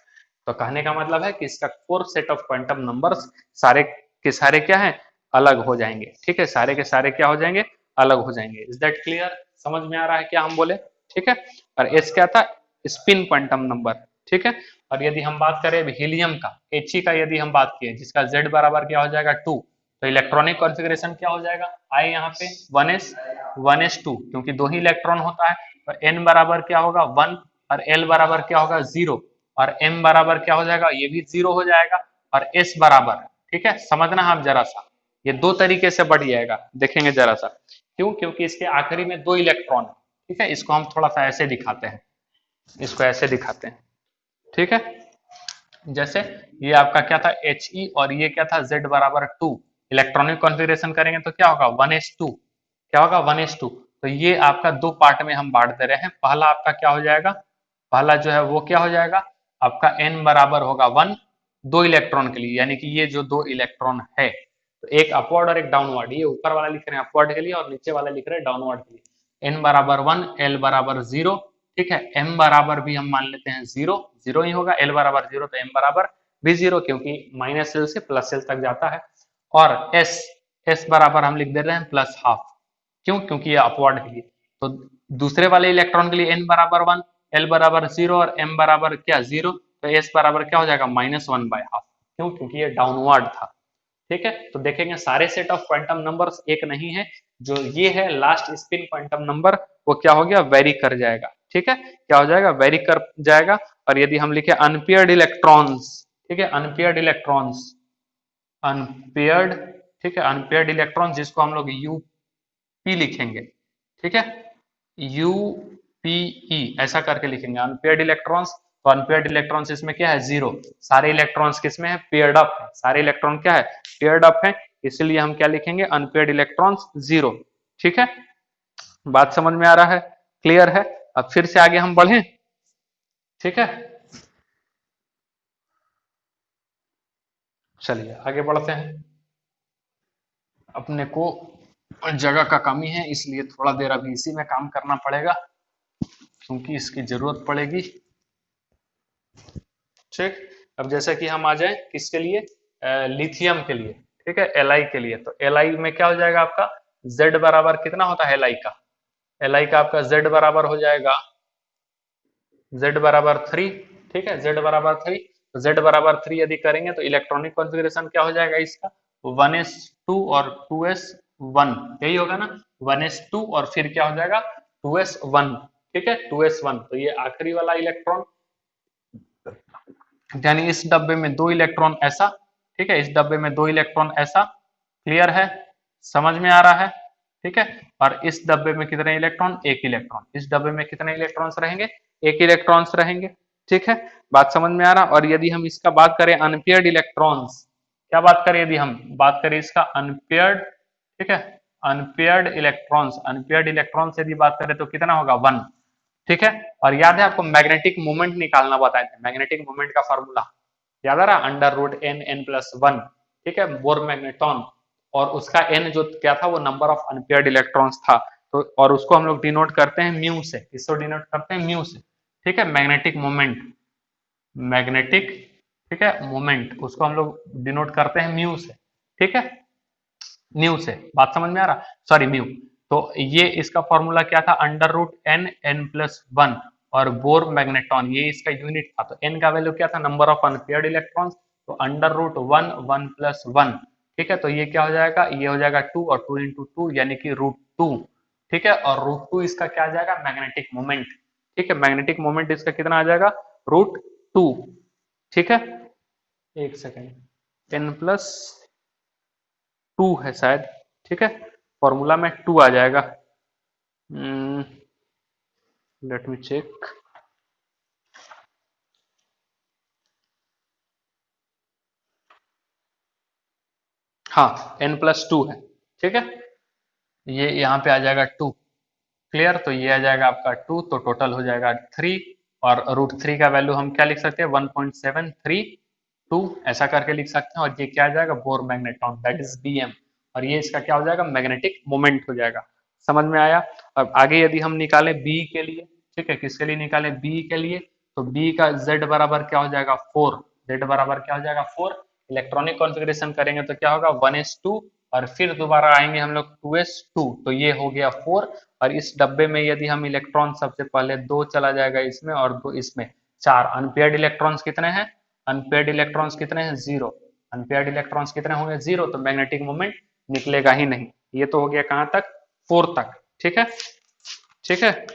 तो कहने का मतलब है कि इसका four set of quantum numbers सारे के सारे क्या है, अलग हो जाएंगे, ठीक है, सारे के सारे क्या हो जाएंगे, अलग हो जाएंगे। इज दैट क्लियर, समझ में आ रहा है क्या हम बोले, ठीक है। और एस क्या था, स्पिन क्वांटम नंबर, ठीक है। और यदि हम बात करें हीलियम का, He का यदि हम बात किए जिसका Z बराबर क्या हो जाएगा 2, तो इलेक्ट्रॉनिक कॉन्फ़िगरेशन क्या हो जाएगा, आई यहाँ पे 1s 2, क्योंकि दो ही इलेक्ट्रॉन होता है, तो n बराबर क्या होगा 1, और l बराबर क्या होगा 0, और m बराबर क्या हो जाएगा, ये भी 0 हो जाएगा, और s बराबर, ठीक है, समझना आप जरा सा, ये दो तरीके से बढ़ जाएगा, देखेंगे जरा सा, क्यों, क्योंकि इसके आखिरी में 2 इलेक्ट्रॉन है, ठीक है, इसको हम थोड़ा सा ऐसे दिखाते हैं, इसको ऐसे दिखाते हैं, ठीक है, जैसे ये आपका क्या था He, और ये क्या था Z बराबर 2, इलेक्ट्रॉनिक कॉन्फ़िगरेशन करेंगे तो क्या होगा 1s2, क्या होगा 1s2, तो ये आपका दो पार्ट में हम बांट दे रहे हैं, पहला आपका क्या हो जाएगा, पहला जो है वो क्या हो जाएगा आपका n बराबर होगा 1, दो इलेक्ट्रॉन के लिए, यानी कि ये जो दो इलेक्ट्रॉन है, तो एक अपवर्ड और एक डाउनवर्ड, ये ऊपर वाला लिख रहे हैं अपवर्ड के लिए और नीचे वाला लिख रहे हैं डाउनवर्ड के लिए, n बराबर 1, l बराबर 0, ठीक है, m बराबर भी हम मान लेते हैं 0, 0 ही होगा, l बराबर 0 तो m बराबर भी 0, क्योंकि माइनस एल से प्लस एल तक जाता है, और s बराबर हम लिख दे रहे हैं प्लस हाफ, क्यों, क्योंकि ये अपवर्ड के लिए, तो दूसरे वाले इलेक्ट्रॉन के लिए n बराबर 1, l बराबर 0 और m बराबर क्या 0, तो s बराबर क्या हो जाएगा -1/2, क्यों, क्योंकि ये डाउनवर्ड था, ठीक है। तो देखेंगे सारे सेट ऑफ क्वांटम नंबर्स एक नहीं है, जो ये है लास्ट स्पिन क्वांटम नंबर वो क्या हो गया, वेरी कर जाएगा, ठीक है, क्या हो जाएगा, वेरी कर जाएगा। और यदि हम लिखे अनपेयर्ड इलेक्ट्रॉन्स, ठीक है, अनपेयर्ड इलेक्ट्रॉन्स, अनपेयर्ड, ठीक है, अनपेयर्ड इलेक्ट्रॉन जिसको हम लोग यूपी लिखेंगे, ठीक है, यूपीई ऐसा करके लिखेंगे अनपेयर्ड इलेक्ट्रॉन्स, तो अनपेयर्ड इलेक्ट्रॉन्स इसमें क्या है, जीरो, सारे इलेक्ट्रॉन्स किसमें है, पेयर्ड अप है, सारे इलेक्ट्रॉन क्या है, पेयर्ड अप है, इसलिए हम क्या लिखेंगे अनपेयर्ड इलेक्ट्रॉन्स 0, ठीक है, बात समझ में आ रहा है, क्लियर है। अब फिर से आगे हम बढ़े, ठीक है, चलिए आगे बढ़ते हैं। अपने को जगह का कमी है, इसलिए थोड़ा देर अभी इसी में काम करना पड़ेगा, क्योंकि इसकी जरूरत पड़ेगी। ठीक। अब जैसे कि हम आ जाए किसके लिए, लिथियम के लिए। ठीक है, एल के लिए। तो एल में क्या हो जाएगा आपका, जेड बराबर कितना होता है एल का, एल का आपका जेड बराबर हो जाएगा जेड बराबर 3। ठीक है, जेड बराबर 3। तो जेड बराबर 3 यदि करेंगे तो इलेक्ट्रॉनिक कॉन्फ़िगरेशन क्या हो जाएगा इसका, 1s2 और 2s1, यही होगा ना, 1s2 और फिर क्या हो जाएगा 2s1। ठीक है, 2s1। तो ये आखिरी वाला इलेक्ट्रॉन, यानी इस डब्बे में दो इलेक्ट्रॉन ऐसा। ठीक है, इस डब्बे में दो इलेक्ट्रॉन ऐसा। क्लियर है, समझ में आ रहा है। ठीक है, और इस डब्बे में कितने इलेक्ट्रॉन, एक इलेक्ट्रॉन। इस डब्बे में कितने इलेक्ट्रॉन्स रहेंगे, एक इलेक्ट्रॉन्स रहेंगे। ठीक है, बात समझ में आ रहा। और यदि हम इसका बात करें अनपेयर्ड इलेक्ट्रॉन्स, क्या बात करें, यदि हम बात करें इसका अनपेयर्ड, ठीक है, अनपेयर्ड इलेक्ट्रॉन्स यदि बात करें तो कितना होगा, 1। ठीक है, और याद है आपको मैग्नेटिक मोमेंट निकालना बताए थे, मैग्नेटिक मोमेंट का फॉर्मूला याद आ रहा, under root n n plus 1। ठीक है, बोर मैग्नेटॉन, और उसका एन जो क्या था वो नंबर ऑफ अनपेयर्ड इलेक्ट्रॉन्स था। तो और उसको हम लोग डिनोट करते हैं म्यू से, इसको डिनोट करते हैं म्यू से। ठीक है, मैग्नेटिक मोमेंट, मैग्नेटिक, ठीक है, मोमेंट उसको हम लोग डिनोट करते हैं म्यू से। ठीक है, न्यू से, बात समझ में आ रहा, सॉरी म्यू। तो ये इसका फॉर्मूला क्या था, under root n n plus 1, और बोर मैग्नेटॉन ये इसका यूनिट था। तो एन का वैल्यू क्या था, नंबर ऑफ अनपेयर्ड इलेक्ट्रॉन्स। तो अंडर रूट 1 1 प्लस 1। ठीक है, तो ये क्या हो जाएगा, ये हो जाएगा 2, और 2 इंटू 2 यानी कि √2। ठीक है, और √2 इसका क्या आ जाएगा, मैग्नेटिक मोमेंट। ठीक है, मैग्नेटिक मोमेंट इसका कितना आ जाएगा, √2। ठीक है, एक सेकेंड, एन प्लस 2 है शायद। ठीक है, फॉर्मूला में 2 आ जाएगा। Let me check. हाँ, n प्लस 2 है। ठीक है, ये यहाँ पे आ जाएगा 2। क्लियर, तो ये आ जाएगा आपका 2, तो टोटल हो जाएगा 3। और √3 का वैल्यू हम क्या लिख सकते हैं, 1.732 ऐसा करके लिख सकते हैं। और ये क्या आ जाएगा, bore magneton, that is Bm। और ये इसका क्या हो जाएगा, मैग्नेटिक मोमेंट हो जाएगा। समझ में आया। अब आगे यदि हम निकालें बी के लिए, ठीक है, किसके लिए निकालें, बी के लिए, तो बी का जेड बराबर क्या हो जाएगा, 4। जेड बराबर क्या हो जाएगा, 4। इलेक्ट्रॉनिक कॉन्फ़िगरेशन करेंगे तो क्या होगा, 1s2, और फिर दोबारा आएंगे हम लोग 2s2, तो ये हो गया 4। और इस डब्बे में यदि हम इलेक्ट्रॉन, सबसे पहले 2 चला जाएगा इसमें और 2 इसमें, 4। अनपेयर्ड इलेक्ट्रॉन्स कितने हैं, अनपेयर्ड इलेक्ट्रॉन्स कितने हैं, 0। अनपेयर्ड इलेक्ट्रॉन्स कितने होंगे, 0, तो मैग्नेटिक मोमेंट निकलेगा ही नहीं। ये तो हो गया कहाँ तक, 4 तक। ठीक है, ठीक है,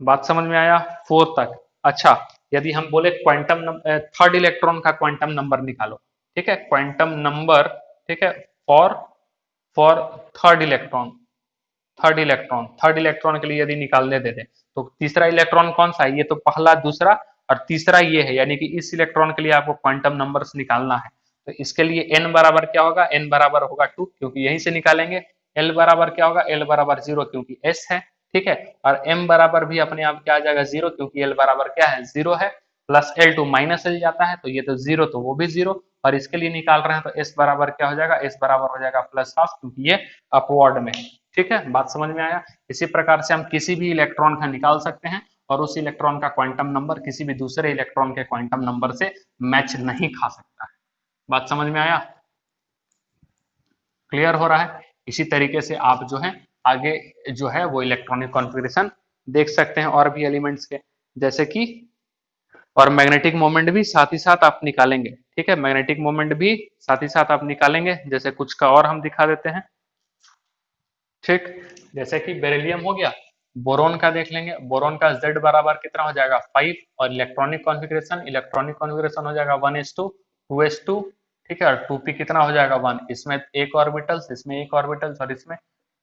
बात समझ में आया, 4 तक। अच्छा, यदि हम बोले क्वांटम थर्ड इलेक्ट्रॉन का क्वांटम नंबर निकालो। ठीक है, क्वांटम नंबर, ठीक है, for for third electron, third electron के लिए यदि निकालने दे दे, तो तीसरा इलेक्ट्रॉन कौन सा है, ये तो पहला, दूसरा और तीसरा ये है, यानी कि इस इलेक्ट्रॉन के लिए आपको क्वांटम नंबर्स निकालना है। तो इसके लिए n बराबर क्या होगा, n बराबर होगा 2, क्योंकि यहीं से निकालेंगे। l बराबर क्या होगा, l बराबर 0, क्योंकि s है। ठीक है, और m बराबर भी अपने आप क्या आ जाएगा, 0, क्योंकि l बराबर क्या है, 0 है। प्लस L2 माइनस L जाता है, तो ये तो 0, तो वो भी 0। और इसके लिए निकाल रहे हैं तो s बराबर क्या हो जाएगा, s बराबर हो जाएगा +12, क्योंकि ये अपवर्ड में है। ठीक है, बात समझ में आया। इसी प्रकार से हम किसी भी इलेक्ट्रॉन का निकाल सकते हैं, और उस इलेक्ट्रॉन का क्वांटम नंबर किसी भी दूसरे इलेक्ट्रॉन के क्वांटम नंबर से मैच नहीं खा सकता है। बात समझ में आया, क्लियर हो रहा है। इसी तरीके से आप जो है आगे जो है वो इलेक्ट्रॉनिक कॉन्फ़िगरेशन देख सकते हैं और भी एलिमेंट्स के, जैसे कि, और मैग्नेटिक मोमेंट भी साथ ही साथ आप निकालेंगे। ठीक है, मैग्नेटिक मोमेंट भी साथ ही साथ आप निकालेंगे, जैसे कुछ का और हम दिखा देते हैं। ठीक, जैसे कि बेरिलियम हो गया। बोरोन का देख लेंगे, बोरोन का Z बराबर कितना हो जाएगा, 5। और इलेक्ट्रॉनिक कॉन्फ़िगरेशन हो जाएगा 1s2 2s2। ठीक है, और 2p कितना हो जाएगा, 1। इसमें एक ऑर्बिटल्स, इसमें एक ऑर्बिटल्स, और इसमें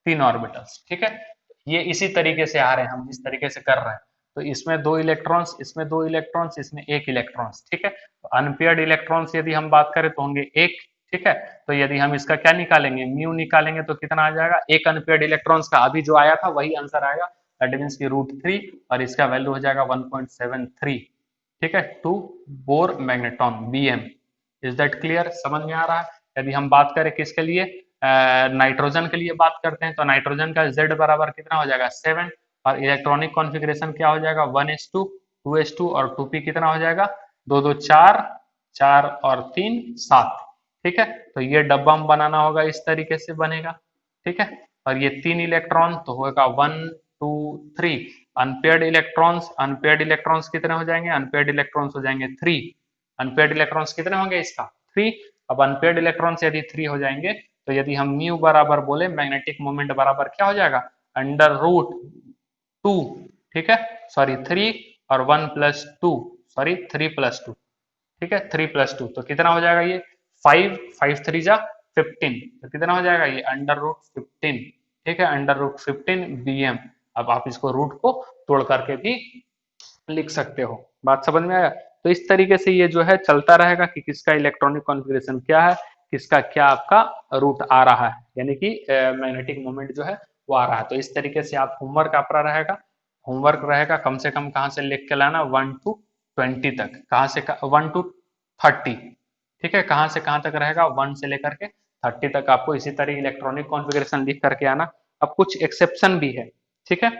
3 ऑर्बिटल्स। ठीक है, ये इसी तरीके से आ रहे हैं, हम इस तरीके से कर रहे हैं। तो इसमें 2 इलेक्ट्रॉन्स, इसमें 2 इलेक्ट्रॉन्स, इसमें 1 इलेक्ट्रॉन्स। ठीक है, तो अनपेयर्ड इलेक्ट्रॉन्स यदि हम बात करें तो होंगे 1। ठीक है, तो यदि हम इसका क्या निकालेंगे, म्यू निकालेंगे, तो कितना आ जाएगा, एक अनपेयर्ड इलेक्ट्रॉन्स का अभी जो आया था वही आंसर आएगा, दैट मीन्स की √3, और इसका वैल्यू हो जाएगा 1.73। ठीक है, two Bohr magneton Bm। Is that clear? समझ में आ रहा है? यदि हम बात करें किसके लिए, नाइट्रोजन के लिए बात करते हैं, तो नाइट्रोजन का Z बराबर कितना हो जाएगा 7, और इलेक्ट्रॉनिक कॉन्फ़िगरेशन क्या हो जाएगा 1s2 2s2 और 2p कितना हो जाएगा 2 2 4 4 और 3 7। ठीक है, तो ये डब्बा हम बनाना होगा, इस तरीके से बनेगा। ठीक है, और ये 3 इलेक्ट्रॉन तो होगा 1 2 3। अनपेयर्ड इलेक्ट्रॉन्स कितने हो जाएंगे, अनपेयर्ड इलेक्ट्रॉन्स हो जाएंगे 3। अनपेयर्ड इलेक्ट्रॉन्स कितने होंगे इसका 3। अब अनपेयर्ड इलेक्ट्रॉन्स यदि 3 हो जाएंगे, तो यदि हम म्यू बराबर बोले मैग्नेटिक मोमेंट बराबर क्या हो जाएगा √2। ठीक है, सॉरी 3 और 1 प्लस 2, सॉरी 3 प्लस 2। ठीक है, 3 प्लस 2 तो कितना हो जाएगा ये 5, 5 3 जा 15, तो कितना हो जाएगा ये √15। ठीक है, √15 bm। अब आप इसको रूट को तोड़ करके भी लिख सकते हो। बात समझ में आया? तो इस तरीके से ये जो है चलता रहेगा कि किसका इलेक्ट्रॉनिक कॉन्फ़िगरेशन क्या है, किसका क्या आपका रूट आ रहा है, यानी कि मैग्नेटिक मोमेंट जो है वो आ रहा है। तो इस तरीके से आप होमवर्क आपका रहेगा, होमवर्क रहेगा कम से कम कहाँ से लिख के लाना 1 to 20 तक, कहाँ से 1 to 30। ठीक है, कहाँ से कहाँ तक रहेगा 1 से लेकर के 30 तक आपको इसी तरह इलेक्ट्रॉनिक कॉन्फ़िगरेशन लिख करके आना। अब कुछ एक्सेप्शन भी है। ठीक है,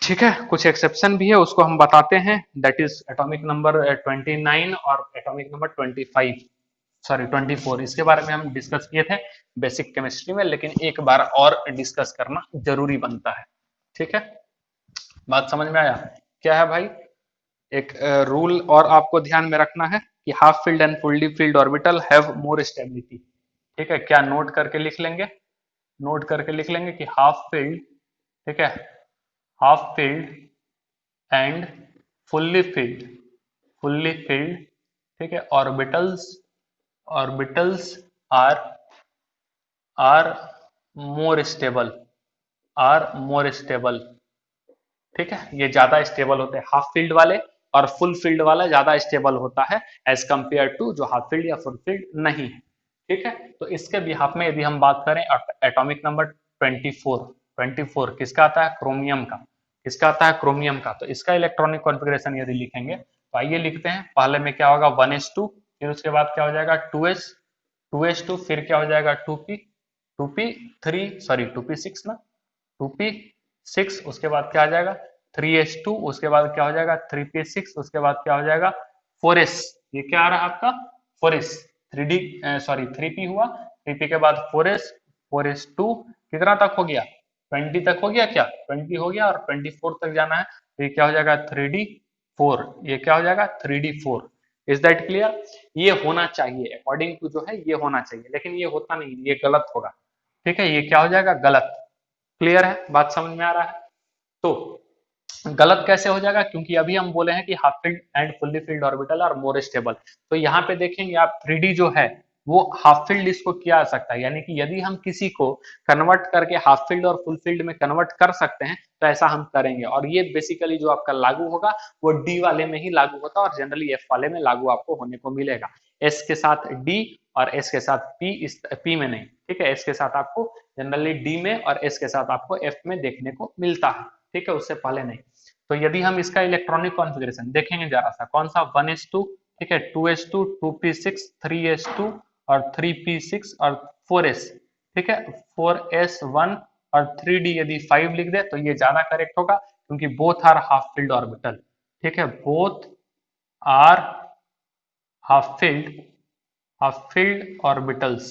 ठीक है, कुछ एक्सेप्शन भी है, उसको हम बताते हैं। दैट इज एटॉमिक नंबर 29 और एटॉमिक नंबर 25, सॉरी 24। इसके बारे में हम डिस्कस किए थे बेसिक केमिस्ट्री में, लेकिन एक बार और डिस्कस करना जरूरी बनता है। ठीक है, बात समझ में आया? क्या है भाई, एक रूल और आपको ध्यान में रखना है कि half filled and fully filled orbital have more stability. ठीक है, क्या नोट करके लिख लेंगे, नोट करके लिख लेंगे कि हाफ फील्ड, ठीक है, half filled and fully filled, fully filled, ठीक है, orbitals, orbitals are are more stable, are more stable. ठीक है, ये ज्यादा स्टेबल होते हैं हाफ फील्ड वाले, और फुल फील्ड वाला ज्यादा स्टेबल होता है एज कंपेयर टू जो हाफ फील्ड या फुल फील्ड नहीं है। ठीक है, तो इसके बिहाफ में यदि हम बात करें एटॉमिक नंबर 24, 24 किसका आता है क्रोमियम का, किसका आता है क्रोमियम का। तो इसका इलेक्ट्रॉनिक कॉन्फ़िगरेशन यदि लिखेंगे तो आइए लिखते हैं। पहले में क्या होगा 1s2, फिर उसके बाद क्या हो जाएगा 2s2, फिर क्या हो जाएगा 2p3, सॉरी 2p6 ना, 2p6, उसके बाद क्या आ जाएगा 3s2, उसके बाद क्या हो जाएगा 3p6, उसके बाद क्या हो जाएगा 4s। ये क्या आ रहा है आपका 4s, 3d, सॉरी 3p हुआ, 3p के बाद 4s, 4s2 कितना तक हो गया 20 तक हो गया, क्या 20 हो गया, और 24 तक जाना है, तो ये क्या हो जाएगा 3d4, ये क्या हो जाएगा 3d4। Is that clear? ये होना चाहिए अकॉर्डिंग टू जो है ये होना चाहिए, लेकिन ये होता नहीं, ये गलत होगा। ठीक है, ये क्या हो जाएगा गलत। क्लियर है, बात समझ में आ रहा है? तो गलत कैसे हो जाएगा, क्योंकि अभी हम बोले हैं कि half filled and fully filled orbital are more stable. तो यहाँ पे देखेंगे आप 3D जो है वो हाफ फील्ड इसको किया जा सकता है, यानी कि यदि हम किसी को कन्वर्ट करके हाफ फील्ड और फुल फील्ड में कन्वर्ट कर सकते हैं तो ऐसा हम करेंगे। और ये बेसिकली जो आपका लागू होगा वो डी वाले में ही लागू होता है, और जनरली एफ वाले में लागू आपको होने को मिलेगा। एस के साथ डी और एस के साथ पी, इस पी में नहीं। ठीक है, एस के साथ आपको जनरली डी में और एस के साथ आपको एफ में देखने को मिलता है। ठीक है, उससे पहले नहीं। तो यदि हम इसका इलेक्ट्रॉनिक कॉन्फ़िगरेशन देखेंगे जरा सा, कौन सा 1s2, ठीक है, 2s2, 2p6, 3s2 और 3p6 और 4s। ठीक है, 4s1 और 3d यदि 5 लिख दे तो ये ज्यादा करेक्ट होगा, क्योंकि both are half filled orbital. ठीक है, both are half filled, half filled orbitals.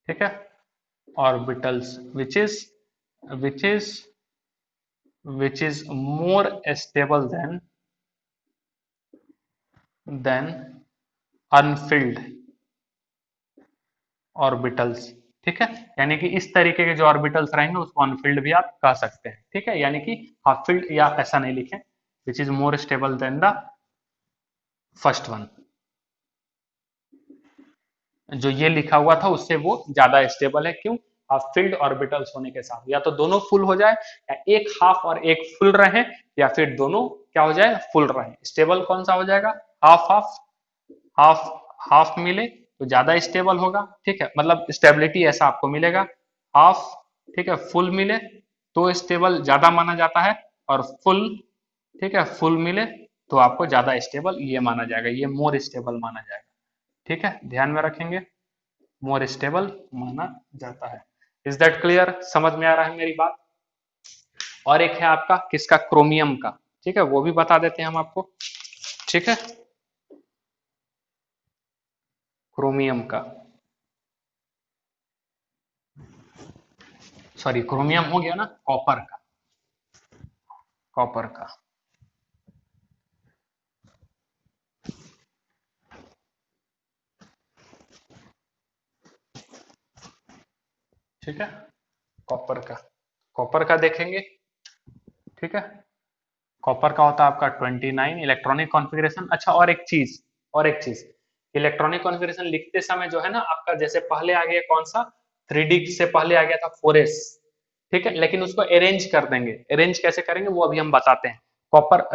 ठीक है, orbitals which is which is more stable than unfilled orbitals. ठीक है, यानी कि इस तरीके के जो ऑर्बिटल्स रहेंगे उसको अनफिल्ड भी आप कह सकते हैं। ठीक है, यानी कि हाफ फील्ड या ऐसा नहीं लिखें, which is more stable then the first one. जो ये लिखा हुआ था उससे वो ज्यादा स्टेबल है, क्यों, हाफ फील्ड ऑर्बिटल्स होने के साथ। या तो दोनों फुल हो जाए, या एक हाफ और एक फुल रहे, या फिर दोनों क्या हो जाए फुल रहे। स्टेबल कौन सा हो जाएगा, हाफ हाफ, हाफ हाफ मिले तो ज्यादा स्टेबल होगा। ठीक है, मतलब स्टेबिलिटी ऐसा आपको मिलेगा हाफ। ठीक है, फुल मिले तो स्टेबल ज्यादा माना जाता है, और फुल, ठीक है, फुल मिले तो आपको ज्यादा स्टेबल ये माना जाएगा, ये मोर स्टेबल माना जाएगा। ठीक है, ध्यान में रखेंगे, मोर स्टेबल माना जाता है। Is that clear? समझ में आ रहा है मेरी बात? और एक है आपका किसका, क्रोमियम का, ठीक है, वो भी बता देते हैं हम आपको, ठीक है, क्रोमियम का, सॉरी क्रोमियम हो गया ना, कॉपर का, कॉपर का, ठीक है, कॉपर का, कॉपर का देखेंगे, ठीक है, कॉपर का होता है आपका 29 इलेक्ट्रॉनिक कॉन्फ़िगरेशन। अच्छा और एक चीज, और एक चीज, इलेक्ट्रॉनिक कॉन्फ़िगरेशन लिखते समय जो है ना आपका, जैसे पहले आ गया कौन सा, 3D से पहले आ गया था 4s, ठीक है, लेकिन उसको अरेंज कर देंगे, अरेंज कैसे करेंगे वो अभी हम बताते हैं। कॉपर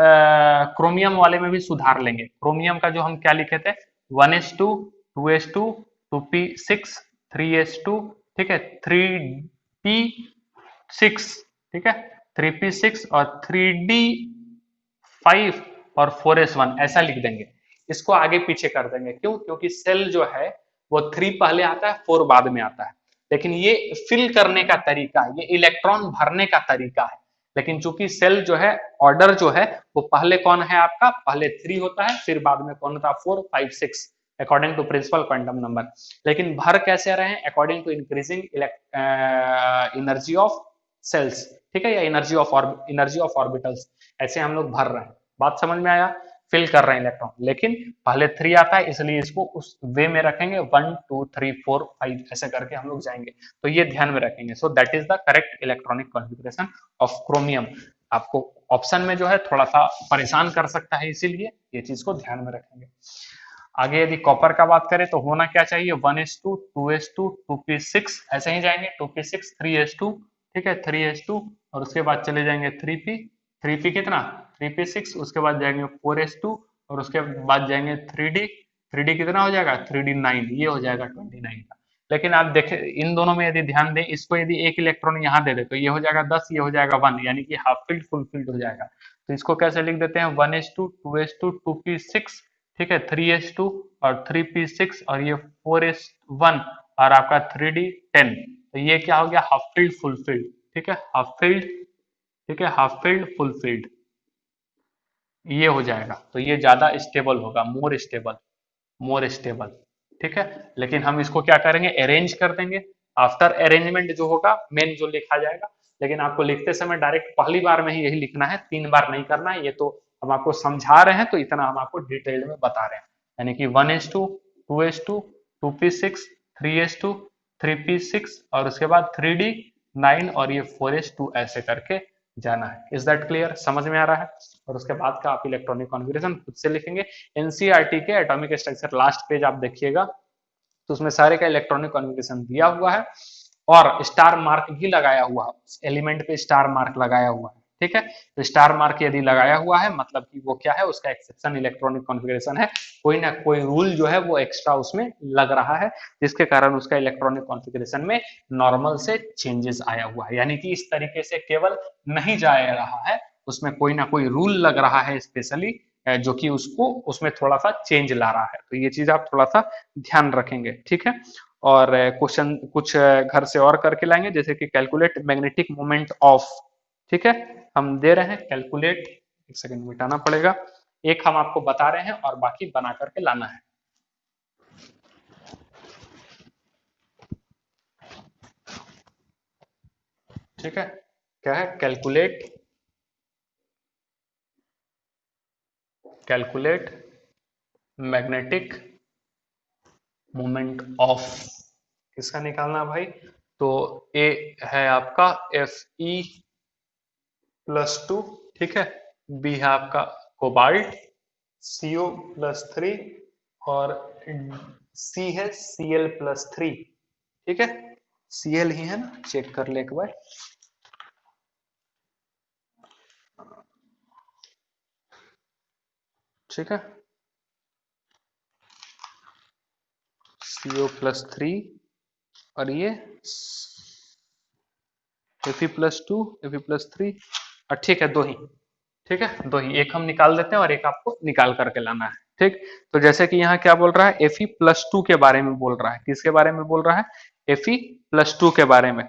क्रोमियम वाले में भी सुधार लेंगे। क्रोमियम का जो हम क्या लिखे थे, 1s2, 2s2, 2p6, 3s2, ठीक है, 3p6, ठीक है, 3p6 और 3d5 और 4s1 ऐसा लिख देंगे। इसको आगे पीछे कर देंगे, क्यों? क्योंकि सेल जो है वो 3 पहले आता है, 4 बाद में आता है, लेकिन ये फिल करने का तरीका है, ये इलेक्ट्रॉन भरने का तरीका है। लेकिन चूंकि सेल जो है, ऑर्डर जो है वो पहले कौन है आपका, पहले 3 होता है, फिर बाद में कौन होता है, 4, 5, 6, according to principal quantum number. लेकिन भर कैसे रहे हैं, according to increasing energy of shells, ठीक है, या एनर्जी ऑफ ऑर्बिटल्स, ऐसे हम लोग भर रहे हैं। बात समझ में आया? फिल कर रहे हैं इलेक्ट्रॉन, लेकिन पहले 3 आता है, इसलिए इसको उस वे में रखेंगे, 1 2 3 4 5 ऐसे करके हम लोग जाएंगे, तो ये ध्यान में रखेंगे। So that is the correct electronic configuration of chromium. आपको ऑप्शन में जो है थोड़ा सा परेशान कर सकता है, इसीलिए ये चीज को ध्यान में रखेंगे। आगे यदि कॉपर का बात करें तो होना क्या चाहिए, 1s2, 2s2, 2p6 ऐसे ही जाएंगे, 2p6, 3s2, ठीक है, 3s2 और उसके बाद चले जाएंगे 3p, 3p कितना, 3p6, उसके बाद जाएंगे 4s2 और उसके बाद जाएंगे 3d, 3d कितना हो जाएगा, 3d9, ये हो जाएगा 29 का। लेकिन आप देखें इन दोनों में यदि ध्यान दें, इसको यदि एक इलेक्ट्रॉन यहाँ दे दे तो ये हो जाएगा 10, ये हो जाएगा 1, यानी कि हाफ फील्ड फुल फील्ड हो जाएगा। तो इसको कैसे लिख देते हैं, 1s2, 2s2, 2p6, ठीक है, 3s2 और 3p6 और ये 4s1 और आपका 3d10, तो ये क्या हो गया, हाफ फील्ड फुल फील्ड, ठीक है, हाफ फील्ड, ठीक है, हाफ फील्ड फुल फील्ड, ये हो जाएगा। तो ये ज्यादा स्टेबल होगा, मोर स्टेबल, मोर स्टेबल, ठीक है। लेकिन हम इसको क्या करेंगे, अरेंज कर देंगे, आफ्टर अरेंजमेंट जो होगा मेन जो लिखा जाएगा। लेकिन आपको लिखते समय डायरेक्ट पहली बार में ही यही लिखना है, 3 बार नहीं करना है। ये तो हम आपको समझा रहे हैं, तो इतना हम आपको डिटेल में बता रहे हैं, यानी कि 1s2, 2s2, 2p6, 3s2, 3p6 और उसके बाद 3d9 और ये 4s2 ऐसे करके जाना है। Is that clear? समझ में आ रहा है? और उसके बाद का आप इलेक्ट्रॉनिक कॉन्फ़िगरेशन खुद से लिखेंगे। एनसीईआरटी के एटॉमिक स्ट्रक्चर लास्ट पेज आप देखिएगा, तो उसमें सारे का इलेक्ट्रॉनिक कॉन्फ़िगरेशन दिया हुआ है और स्टार मार्क भी लगाया हुआ है, एलिमेंट पे स्टार मार्क लगाया हुआ है, ठीक है। तो स्टार मार्क यदि लगाया हुआ है मतलब कि वो क्या है, उसका एक्सेप्शन इलेक्ट्रॉनिक कॉन्फ़िगरेशन है, कोई ना कोई रूल जो है वो एक्स्ट्रा उसमें लग रहा है, जिसके कारण उसका इलेक्ट्रॉनिक कॉन्फ़िगरेशन में नॉर्मल से चेंजेस आया हुआ है, यानी कि इस तरीके से केवल नहीं जा रहा है, उसमें कोई ना कोई रूल लग रहा है स्पेशली, जो कि उसको उसमें थोड़ा सा चेंज ला रहा है। तो ये चीज आप थोड़ा सा ध्यान रखेंगे, ठीक है। और क्वेश्चन कुछ घर से और करके लाएंगे, जैसे कि कैलकुलेट मैग्नेटिक मोमेंट ऑफ, ठीक है, हम दे रहे हैं कैलकुलेट, एक सेकंड मिटाना पड़ेगा, एक हम आपको बता रहे हैं और बाकी बना करके लाना है, ठीक है। क्या है, calculate, calculate magnetic moment of, किसका निकालना भाई, तो ए है आपका Fe+2, ठीक है, बी है आपका कोबाल्ट Co+3 और सी है Cl+3, ठीक है, Cl ही है ना, चेक कर ले एक बार, ठीक है, Co+3 और ये Fe+2, Fe+3 और ठीक है, दो ही, ठीक है, दो ही, एक हम निकाल देते हैं और एक आपको निकाल करके लाना है, ठीक। तो जैसे कि यहाँ क्या बोल रहा है, Fe+2 के बारे में बोल रहा है, किसके बारे में बोल रहा है, Fe+2 के बारे में।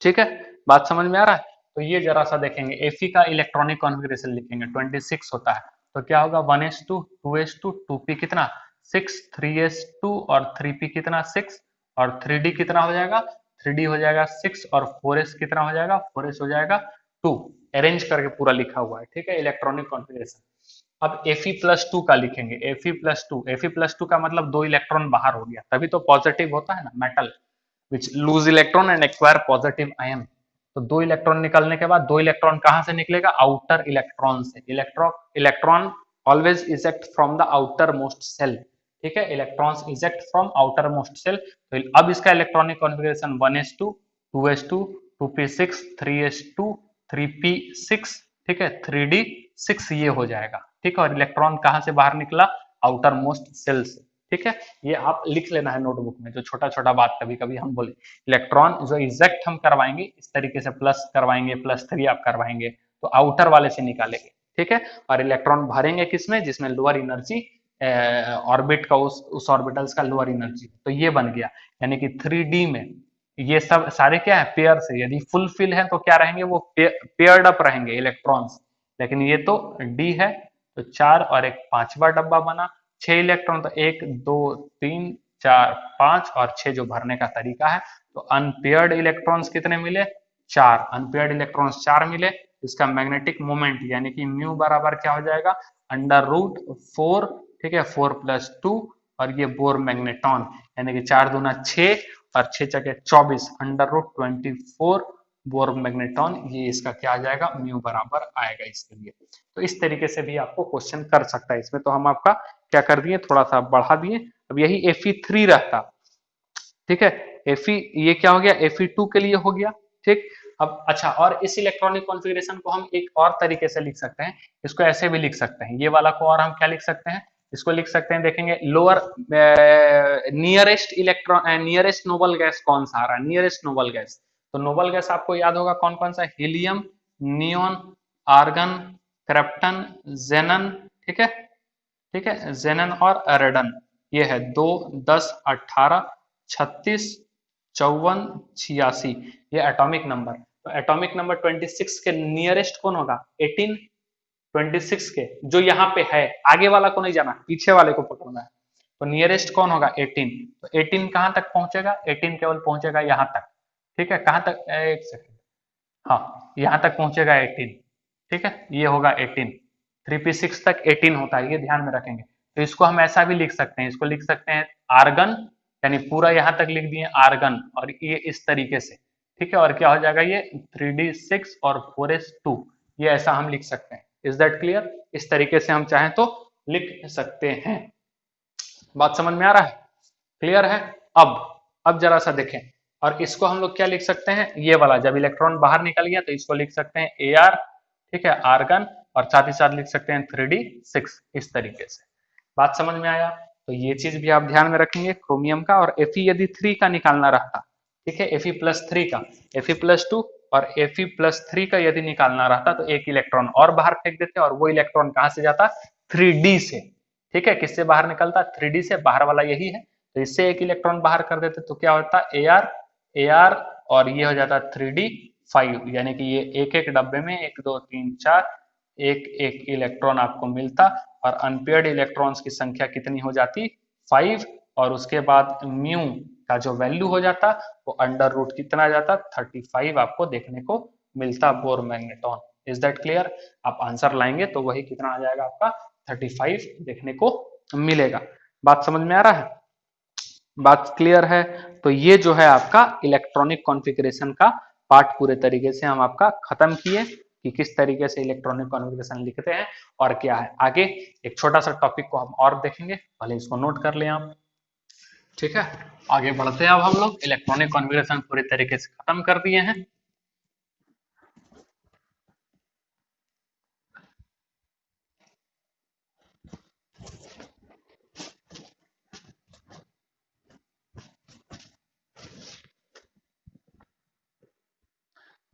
ठीक है, बात समझ में आ रहा है। तो ये जरा सा देखेंगे, Fe का इलेक्ट्रॉनिक कॉन्फ़िगरेशन लिखेंगे, 26 होता है, तो क्या होगा 1s2 2s2 2p कितना 6, 3s2 और 3p कितना 6, और 3d कितना हो जाएगा, 3d हो जाएगा 6, और 4s कितना हो जाएगा, 4s हो जाएगा 2। अरेंज करके पूरा लिखा हुआ है, ठीक है, इलेक्ट्रॉनिक कॉन्फ़िगरेशन। अब Fe+2 का लिखेंगे, Fe+2 का मतलब दो इलेक्ट्रॉन बाहर हो गया, तभी तो पॉजिटिव होता है ना metal, which loose electron and acquire positive ion. तो दो इलेक्ट्रॉन निकलने के बाद, दो इलेक्ट्रॉन कहां से निकलेगा, आउटर इलेक्ट्रॉन से। Electron always eject from the outer most shell, ठीक है, electrons eject from outer most shell. तो अब इसका electronic configuration 1s2 2s2 2p6 3s2 3p6, ठीक है, 3d6 ये हो जाएगा, ठीक है। और इलेक्ट्रॉन कहां से बाहर निकला, आउटर मोस्ट सेल से, ठीक है। ये आप लिख लेना है नोटबुक में, जो छोटा छोटा बात कभी कभी हम बोले, इलेक्ट्रॉन जो इजेक्ट हम करवाएंगे इस तरीके से, प्लस करवाएंगे, +3 आप करवाएंगे, तो आउटर वाले से निकालेंगे, ठीक है। और इलेक्ट्रॉन भरेंगे किसमें, जिसमें लोअर एनर्जी ऑर्बिट का, उस ऑर्बिटल्स का लोअर एनर्जी, तो ये बन गया। यानी कि 3D में ये सब सारे क्या है, पेयर से, यदि फुल फिल है तो क्या रहेंगे, वो पेयर्ड अप रहेंगे इलेक्ट्रॉन्स। लेकिन ये तो डी है, तो 4 और एक पांचवा डब्बा बना, 6 इलेक्ट्रॉन, तो 1 2 3 4 5 और 6 जो भरने का तरीका है। तो अनपेयर्ड इलेक्ट्रॉन्स कितने मिले, 4 अनपेयर्ड इलेक्ट्रॉन्स 4 मिले। इसका मैग्नेटिक मोमेंट यानी कि म्यू बराबर क्या हो जाएगा, √4, ठीक है, 4+2, और ये बोर मैग्नेटॉन, यानी कि 4 दूना 6 और 6 चके 24, √24 बोर मैग्नेटॉन, ये इसका क्या आ जाएगा, म्यू बराबर आएगा इसके लिए। तो इस तरीके से भी आपको क्वेश्चन कर सकता है। इसमें तो हम आपका क्या कर दिए, थोड़ा सा बढ़ा दिए। अब यही Fe3 रहता, ठीक है, Fe ये क्या हो गया, Fe2 के लिए हो गया, ठीक। अब अच्छा, और इस इलेक्ट्रॉनिक कॉन्फ़िगरेशन को हम एक और तरीके से लिख सकते हैं, इसको ऐसे भी लिख सकते हैं, ये वाला को, और हम क्या लिख सकते हैं, इसको लिख सकते हैं, देखेंगे lower nearest electron, nearest noble gas कौन सा आ रहा है, नियरेस्ट नोबल गैस। तो नोबल गैस आपको याद होगा कौन कौन सा, हीलियम, नियोन, आर्गन, क्रिप्टन, जेनन, ठीक है, ठीक है, जेनन और रेडन। ये है 2 10 18 36 54 86, ये एटॉमिक नंबर। तो एटॉमिक नंबर 26 के नियरेस्ट कौन होगा, 18, 26 के जो यहाँ पे है, आगे वाला को नहीं जाना, पीछे वाले को पकड़ना है। तो नियरेस्ट कौन होगा, 18। तो 18 कहाँ तक पहुंचेगा, 18 केवल पहुंचेगा यहाँ तक, ठीक है, कहाँ तक, एक सेकंड, हाँ यहाँ तक पहुंचेगा 18, ठीक है, ये होगा 18। 3p6 तक 18 होता है, ये ध्यान में रखेंगे। तो इसको हम ऐसा भी लिख सकते हैं, इसको लिख सकते हैं आर्गन, यानी पूरा यहाँ तक लिख दिए आर्गन, और ये इस तरीके से, ठीक है। और क्या हो जाएगा ये 3d6 और 4s2, ये ऐसा हम लिख सकते हैं। इज दैट क्लियर, इस तरीके से हम चाहें तो लिख सकते हैं। बात समझ में आ रहा है, क्लियर है। अब जरा सा देखें, और इसको हम लोग क्या लिख सकते हैं, ये वाला जब इलेक्ट्रॉन बाहर निकल गया तो इसको लिख सकते हैं Ar, ठीक है, आर्गन, और साथ ही साथ लिख सकते हैं 3d6, इस तरीके से। बात समझ में आया, तो ये चीज भी आप ध्यान में रखेंगे क्रोमियम का। और Fe यदि 3 का निकालना रहता, ठीक है, Fe+3 का, Fe+2 और Fe+3 का यदि निकालना रहता, तो एक इलेक्ट्रॉन और बाहर फेंक देते, और वो इलेक्ट्रॉन कहां से जाता, 3d से, ठीक है, किससे बाहर निकलता, 3d से, बाहर वाला यही है। तो इससे एक इलेक्ट्रॉन बाहर कर देते तो क्या होता, Ar, और ये हो जाता 3d5, यानी कि ये एक एक डब्बे में 1 2 3 4 एक एक इलेक्ट्रॉन आपको मिलता, और अनपेयर्ड इलेक्ट्रॉन्स की संख्या कितनी हो जाती, 5। और उसके बाद म्यू का जो वैल्यू हो जाता, वो अंडर रूट कितना आ जाता, 35 आपको देखने को मिलता bore magneton. Is that clear, आप आंसर लाएंगे तो वही कितना आ जाएगा आपका, 35 देखने को मिलेगा। बात समझ में आ रहा है, बात क्लियर है। तो ये जो है आपका इलेक्ट्रॉनिक कॉन्फ़िगरेशन का पार्ट पूरे तरीके से हम आपका खत्म किए, कि किस तरीके से इलेक्ट्रॉनिक कॉन्फ़िगरेशन लिखते हैं और क्या है। आगे एक छोटा सा टॉपिक को हम और देखेंगे, पहले इसको नोट कर लें आप, ठीक है। आगे बढ़ते हैं, अब हम लोग इलेक्ट्रॉनिक कॉन्फ़िगरेशन पूरे तरीके से खत्म कर दिए हैं।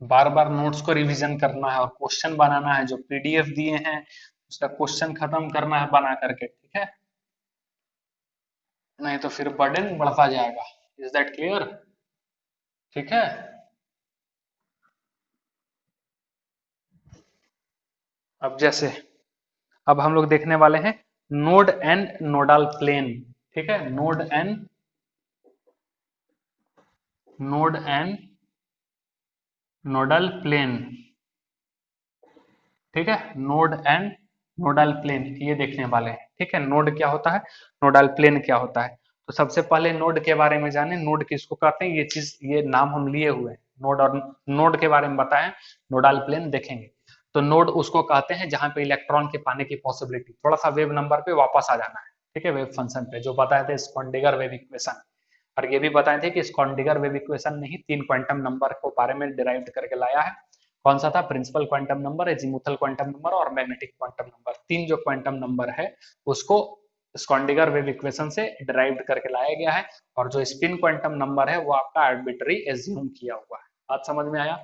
बार बार नोट्स को रिवीजन करना है और क्वेश्चन बनाना है, जो पीडीएफ दिए हैं उसका क्वेश्चन खत्म करना है बना करके, ठीक है, नहीं तो फिर बर्डन बढ़ता जाएगा। Is that clear? ठीक है। अब जैसे, अब हम लोग देखने वाले हैं नोड एंड नोडल प्लेन। ठीक है, नोड एंड नोडल प्लेन। ठीक है, नोड एंड नोडल प्लेन ये देखने वाले हैं। ठीक है, नोड क्या होता है, नोडल प्लेन क्या होता है। तो सबसे पहले नोड के बारे में जाने, नोड किसको कहते हैं, ये चीज, ये नाम हम लिए हुए हैं नोड, और नोड के बारे में बताएं, नोडल प्लेन देखेंगे। तो नोड उसको कहते हैं जहां पे इलेक्ट्रॉन के पाने की पॉसिबिलिटी, थोड़ा सा वेव नंबर पे वापस आ जाना है। ठीक है, वेव फंक्शन पे जो बताए थे स्कॉन्डिगर वेव इक्वेशन, और ये भी बताए थे कि स्कॉन्डिगर वेव इक्वेशन ने ही 3 क्वांटम नंबर को बारे में डिराइव करके लाया है। कौन सा था, principal quantum number, azimuthal quantum number और मैग्नेटिक क्वांटम नंबर। तीन जो क्वांटम नंबर है उसको स्कॉन्डिगर वेव इक्वेशन से डिराइव्ड करके लाया गया है, और जो स्पिन क्वांटम नंबर है वो आपका आर्बिट्ररी एज्यूम किया हुआ है। बात समझ में आया?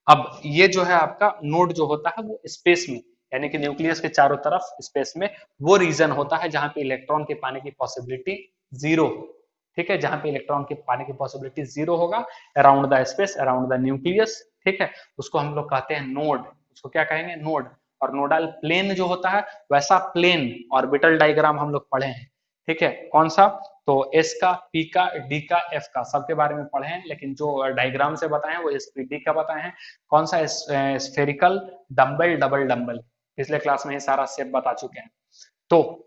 अब ये जो है आपका नोड जो होता है वो स्पेस में, यानी कि न्यूक्लियस के चारों तरफ स्पेस में वो रीजन होता है जहां पे इलेक्ट्रॉन के पाने की पॉसिबिलिटी जीरो। ठीक है, जहां पे इलेक्ट्रॉन के पाने की पॉसिबिलिटी जीरो होगा around the space, around the nucleus. ठीक है, उसको हम लोग कहते हैं नोड, उसको क्या कहेंगे, नोड। और नोडल प्लेन जो होता है वैसा प्लेन ऑर्बिटल डायग्राम हम लोग पढ़े हैं। ठीक है, कौन सा, तो एस का, पी का, डी का, एफ का, सबके बारे में पढ़े हैं, लेकिन जो डायग्राम से बताए हैं वो एस पी डी का बताए हैं। कौन सा, स्फेरिकल, डम्बल, डबल डम्बल, पिछले क्लास में ही सारा शेप बता चुके हैं। तो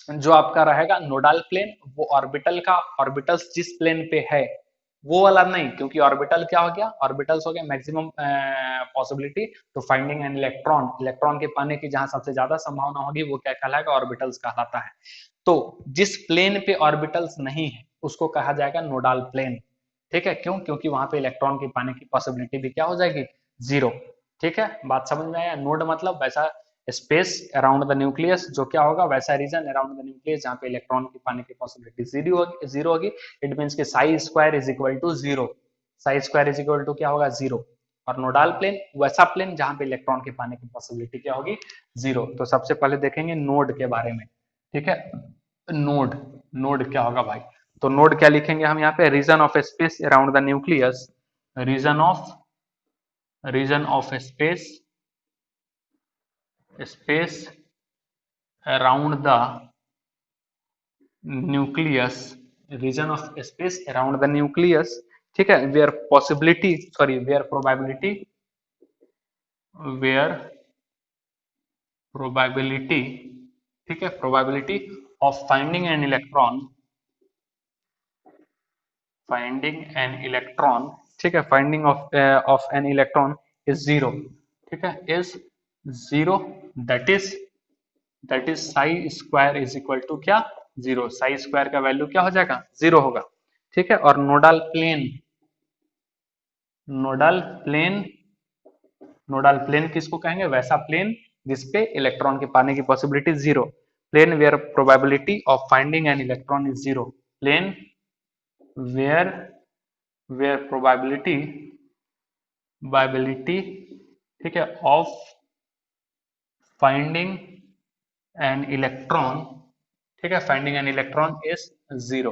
जो आपका रहेगा नोडल प्लेन, वो ऑर्बिटल का, ऑर्बिटल्स जिस प्लेन पे है वो वाला नहीं, क्योंकि ऑर्बिटल क्या हो गया, ऑर्बिटल्स हो गया maximum possibility to finding an electron, electron के पाने की जहां सबसे ज्यादा संभावना होगी वो क्या कहलाएगा, ऑर्बिटल्स कहलाता है। तो जिस प्लेन पे ऑर्बिटल्स नहीं है उसको कहा जाएगा नोडल प्लेन। ठीक है, क्यों, क्योंकि वहां पे इलेक्ट्रॉन की पाने की पॉसिबिलिटी भी क्या हो जाएगी, जीरो। ठीक है, बात समझ में आया? नोड मतलब वैसा स्पेस अराउंड द न्यूक्लियस, जो क्या होगा वैसा रीजन अराउंड द न्यूक्लियस जहां पे इलेक्ट्रॉन की पाने की पॉसिबिलिटी जीरो होगी। इट मींस कि psi square is equal to zero, psi square is equal to क्या होगा, जीरो। और नोडल प्लेन वैसा प्लेन जहां पे इलेक्ट्रॉन के पाने की पॉसिबिलिटी क्या होगी, जीरो। तो सबसे पहले देखेंगे नोड के बारे में। ठीक है, नोड, नोड क्या होगा भाई, तो नोड क्या लिखेंगे हम यहाँ पे, region of space around the nucleus, region of, region of space, space around the nucleus, region of space around the nucleus। ठीक है, where possibility, sorry, where probability, where probability, ठीक है, probability of finding an electron, finding an electron, ठीक है, finding of an electron is zero। ठीक है, is zero, that is, that is psi square is equal to क्या, zero. Psi square का value क्या हो जाएगा, जीरो होगा। ठीक है, और nodal plane, nodal plane, nodal plane किसको कहेंगे, वैसा प्लेन जिसपे इलेक्ट्रॉन के पाने की possibility zero, plane where probability of finding an electron is zero, plane where, where probability, probability, ठीक है, ऑफ फाइंडिंग एन इलेक्ट्रॉन, ठीक है, finding an electron is zero.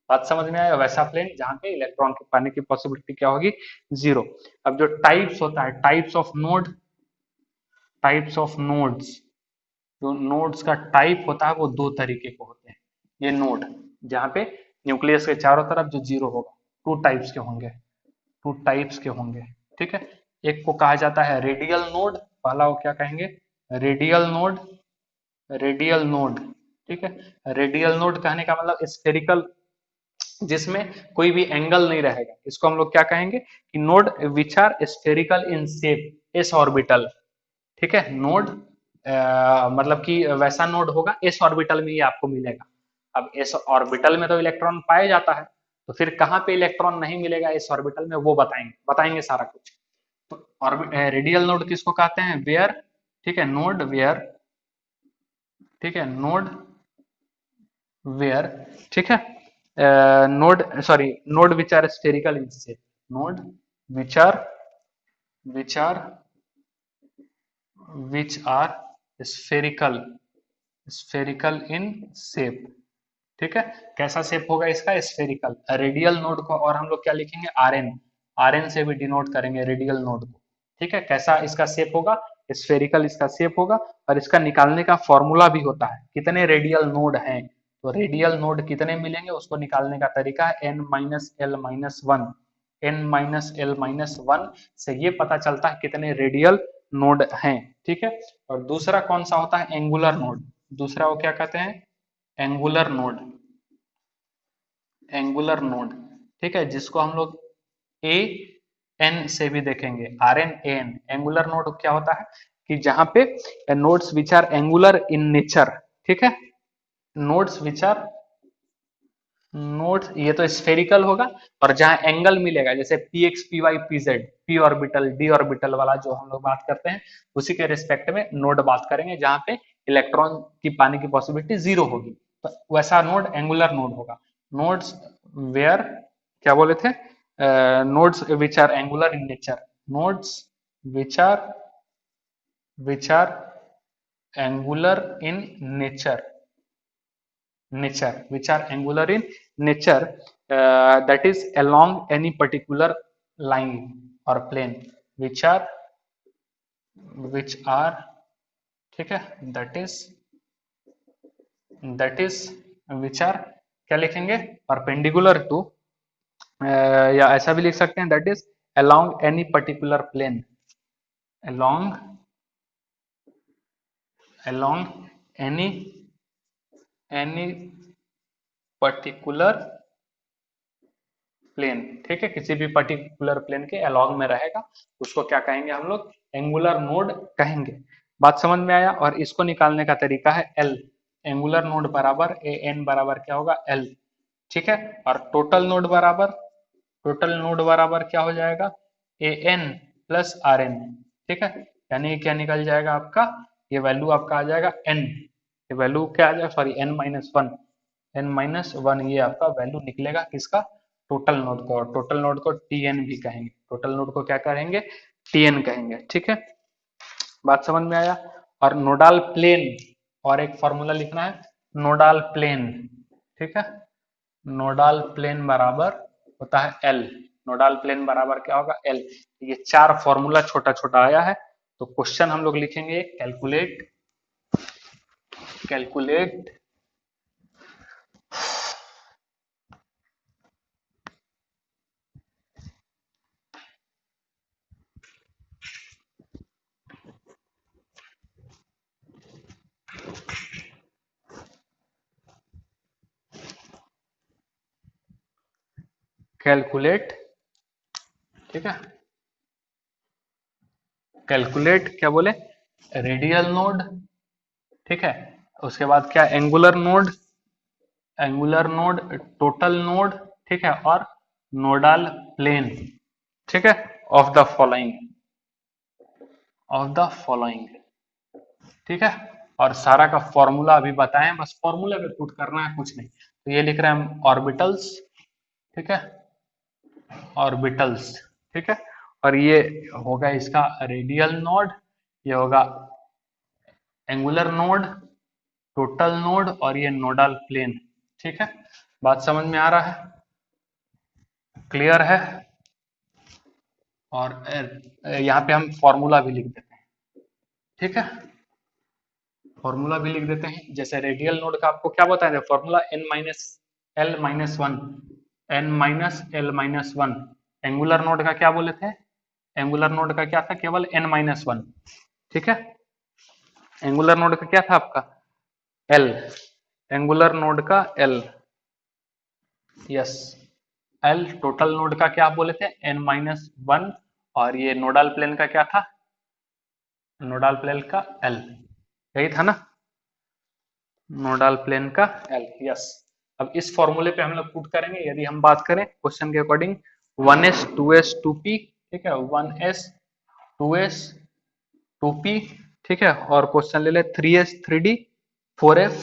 बात समझ में आया, वैसा प्लेन जहां पे इलेक्ट्रॉन के पाने की पॉसिबिलिटी क्या होगी, जीरो। अब जो टाइप्स होता है, types of node, types of nodes, जो नोड्स का टाइप होता है वो दो तरीके के होते हैं। ये नोड जहां पे न्यूक्लियस के चारों तरफ जो जीरो होगा, टू टाइप्स के होंगे, टू टाइप्स के होंगे। ठीक है, एक को कहा जाता है रेडियल नोड, पहला वो क्या कहेंगे, रेडियल नोड, रेडियल नोड। ठीक है, रेडियल नोड कहने का मतलब स्फेरिकल, जिसमें कोई भी एंगल नहीं रहेगा, इसको हम लोग क्या कहेंगे कि node which are spherical in shape, s orbital. ठीक है, नोड मतलब कि वैसा नोड होगा एस ऑर्बिटल में ये आपको मिलेगा। अब एस ऑर्बिटल में तो इलेक्ट्रॉन पाया जाता है, तो फिर कहाँ पे इलेक्ट्रॉन नहीं मिलेगा एस ऑर्बिटल में, वो बताएंगे, बताएंगे सारा कुछ। तो रेडियल नोड किसको कहते हैं, वेयर, ठीक है, नोड वेयर, ठीक है, नोड वेयर, ठीक है, node, sorry, node which are spherical in shape, node which are, which are, which are spherical, spherical in shape, ठीक है। कैसा शेप होगा इसका? स्फेरिकल। रेडियल नोड को और हम लोग क्या लिखेंगे? आर एन, आर एन से भी डिनोट करेंगे रेडियल नोड को, ठीक है। कैसा इसका शेप होगा? स्फेरिकल इसका शेप होगा। और इसका निकालने का फॉर्मूला भी होता है, कितने रेडियल नोड हैं, तो रेडियल नोड कितने मिलेंगे उसको निकालने का तरीका है n minus l minus one. N minus l minus one से ये पता चलता है कितने रेडियल नोड हैं, ठीक है। और दूसरा कौन सा होता है? Angular node. दूसरा वो क्या कहते हैं? एंगुलर नोड, एंगुलर नोड, ठीक है, जिसको हम लोग ए एन से भी देखेंगे, r n a n. Angular node क्या होता है कि जहां पे nodes which are angular in nature, ठीक है। नोड्स विच आर, नोड्स ये तो स्फेरिकल होगा, और जहां एंगल मिलेगा जैसे p x p y p z, p orbital d orbital वाला जो हम लोग बात करते हैं, उसी के रिस्पेक्ट में नोड बात करेंगे जहां पे इलेक्ट्रॉन की पाने की पॉसिबिलिटी जीरो होगी, तो वैसा नोड एंगुलर नोड होगा। नोड्स वेयर, क्या बोले थे? Nodes which are angular in nature, nodes which are, which are angular in nature, nature which are angular in nature, that is along any particular line or plane, which are, which are, ठीक है, that is which are, क्या लिखेंगे? perpendicular to, या ऐसा भी लिख सकते हैं that is along any particular plane, along, along any particular plane, ठीक है, किसी भी पर्टिकुलर प्लेन के अलॉन्ग में रहेगा, उसको क्या कहेंगे हम लोग? एंगुलर नोड कहेंगे। बात समझ में आया? और इसको निकालने का तरीका है एल। एंगुलर नोड बराबर ए एन बराबर क्या होगा? एल, ठीक है। और टोटल नोड बराबर, टोटल नोड बराबर क्या हो जाएगा? A N plus are N, ठीक है। यानी क्या निकल जाएगा आपका? ये वैल्यू आपका आ जाएगा एन, ये वैल्यू क्या आ जाएगा? Sorry, n minus one, n minus one, ये आपका वैल्यू निकलेगा किसका? टोटल नोड को। और टोटल नोड को टी एन भी कहेंगे, टोटल नोड को क्या कहेंगे? टी एन कहेंगे, ठीक है। बात समझ में आया? और नोडाल प्लेन, और एक फॉर्मूला लिखना है, नोडाल प्लेन, ठीक है। नोडाल प्लेन बराबर होता है एल, नोडाल प्लेन बराबर क्या होगा? एल। ये चार फॉर्मूला छोटा छोटा आया है, तो क्वेश्चन हम लोग लिखेंगे कैलकुलेट, कैलकुलेट कैलकुलेट, ठीक है, कैलकुलेट क्या बोले? रेडियल नोड, ठीक है। उसके बाद क्या? Angular node, angular node, total node, ठीक है, और नोडाल प्लेन, ठीक है, of the following, of the following, ठीक है। और सारा का फॉर्मूला अभी बताएं, बस फॉर्मूला पे पुट करना है, कुछ नहीं। तो ये लिख रहे हैं हम ऑर्बिटल्स, ठीक है, ऑर्बिटल्स, ठीक है। और ये होगा इसका रेडियल नोड, ये होगा एंगुलर नोड, टोटल नोड, और ये नोडल प्लेन, ठीक है। बात समझ में आ रहा है? क्लियर है? और यहाँ पे हम फॉर्मूला भी लिख देते हैं, ठीक है, फॉर्मूला भी लिख देते हैं। जैसे रेडियल नोड का आपको क्या बताया था formula? N minus l minus one, n minus l minus one. Angular node का क्या बोले थे? एंगुलर नोड का क्या था? केवल एन माइनस वन, ठीक है। एंगुलर नोड का क्या था आपका? एल, एंगुलर नोड का l, yes, l. Total node का क्या बोले थे? N minus one. और ये नोडल प्लेन का क्या था? नोडल प्लेन का एल, यही था ना, नोडल प्लेन का एल, यस। अब इस फॉर्मूले पे हम लोग पुट करेंगे, यदि हम बात करें क्वेश्चन के अकॉर्डिंग, 1s 2s 2p, ठीक है, 1s 2s 2p, ठीक है। और क्वेश्चन ले ले 3s 3d 4f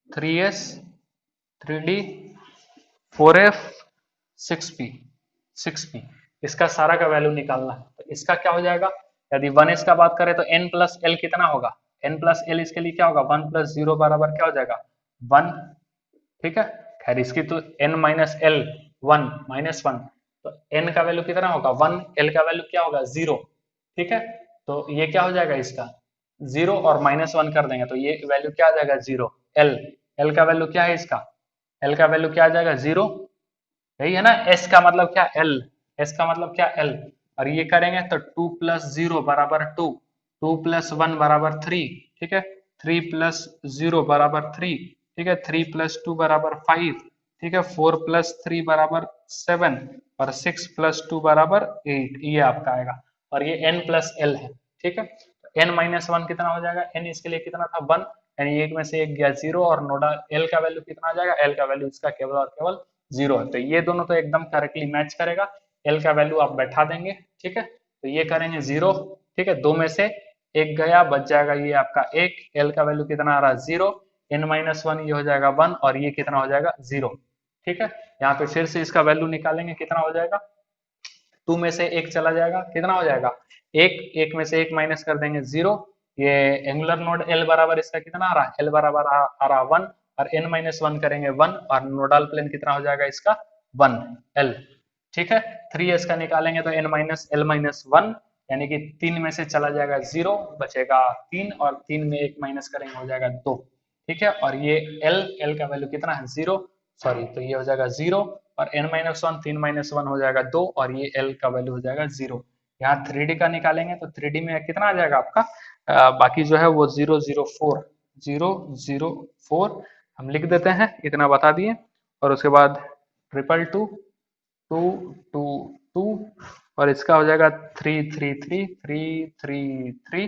3s 3d 4f 6p 6p, इसका सारा का वैल्यू निकालना है। तो इसका क्या हो जाएगा? यदि 1s का बात करें तो n प्लस एल कितना होगा? n प्लस एल इसके लिए क्या होगा, 1 प्लस 0 बराबर क्या हो जाएगा 1, ठीक है। खैर इसकी तो n माइनस एल 1 माइनस 1, तो n का वैल्यू कितना होगा 1, l का वैल्यू क्या होगा 0, ठीक है। तो ये क्या हो जाएगा इसका 0 और माइनस 1 कर देंगे तो ये वैल्यू क्या आ जाएगा 0, l, l का वैल्यू क्या है इसका, l का वैल्यू क्या आ जाएगा 0, यही है ना। s का मतलब क्या l, s का मतलब क्या l, और ये करेंगे तो 2 प्लस 0 बराबर 2, 2 प्लस 1 बराबर 3, ठीक है। 3 प्लस 0 बराबर 3, ठीक है। 3 प्लस 2 बराबर 5, ठीक है। 4 प्लस 3 बराबर 7 और 6 प्लस 2 बराबर 8, ये आपका आएगा। और ये n प्लस l है, ठीक है। n माइनस 1 कितना हो जाएगा, n इसके लिए कितना था 1, यानी एक में से एक गया 0, और नोडा l का वैल्यू कितना आ जाएगा, l का वैल्यू इसका केवल और केवल 0 है। तो ये दोनों तो एकदम करेक्टली मैच करेगा, l का वैल्यू आप बैठा देंगे, ठीक है। तो ये करेंगे 0, ठीक है। दो में से एक गया, बच जाएगा ये आपका एक, l का वैल्यू कितना आ रहा है 0, n माइनस 1 ये हो जाएगा 1, और ये कितना हो जाएगा 0, ठीक है। यहाँ पे फिर से इसका वैल्यू निकालेंगे, कितना हो जाएगा, 2 में से एक चला जाएगा, कितना हो जाएगा एक, एक में से एक माइनस कर देंगे 0, ये एंगुलर नोड l बराबर इसका कितना आ रहा है, l बराबर आ रहा 1, और n माइनस 1 करेंगे 1, और नोडल प्लेन कितना हो जाएगा इसका 1 l, ठीक है। 3s का निकालेंगे तो n माइनस l माइनस 1, यानी कि 3 में से चला जाएगा 0, बचेगा 3, और 3 में एक माइनस करेंगे हो जाएगा 2, ठीक है। और ये l का वैल्यू कितना है 0, सॉरी, तो ये हो जाएगा 0, और n माइनस 1, 3 माइनस 1 हो जाएगा 2, और ये l का वैल्यू हो जाएगा 0। यहाँ 3D का निकालेंगे तो 3D में कितना आ जाएगा आपका, बाकी जो है वो 004, 004 हम लिख देते हैं, इतना बता दिए। और उसके बाद 222, 222, और इसका हो जाएगा 333, 333,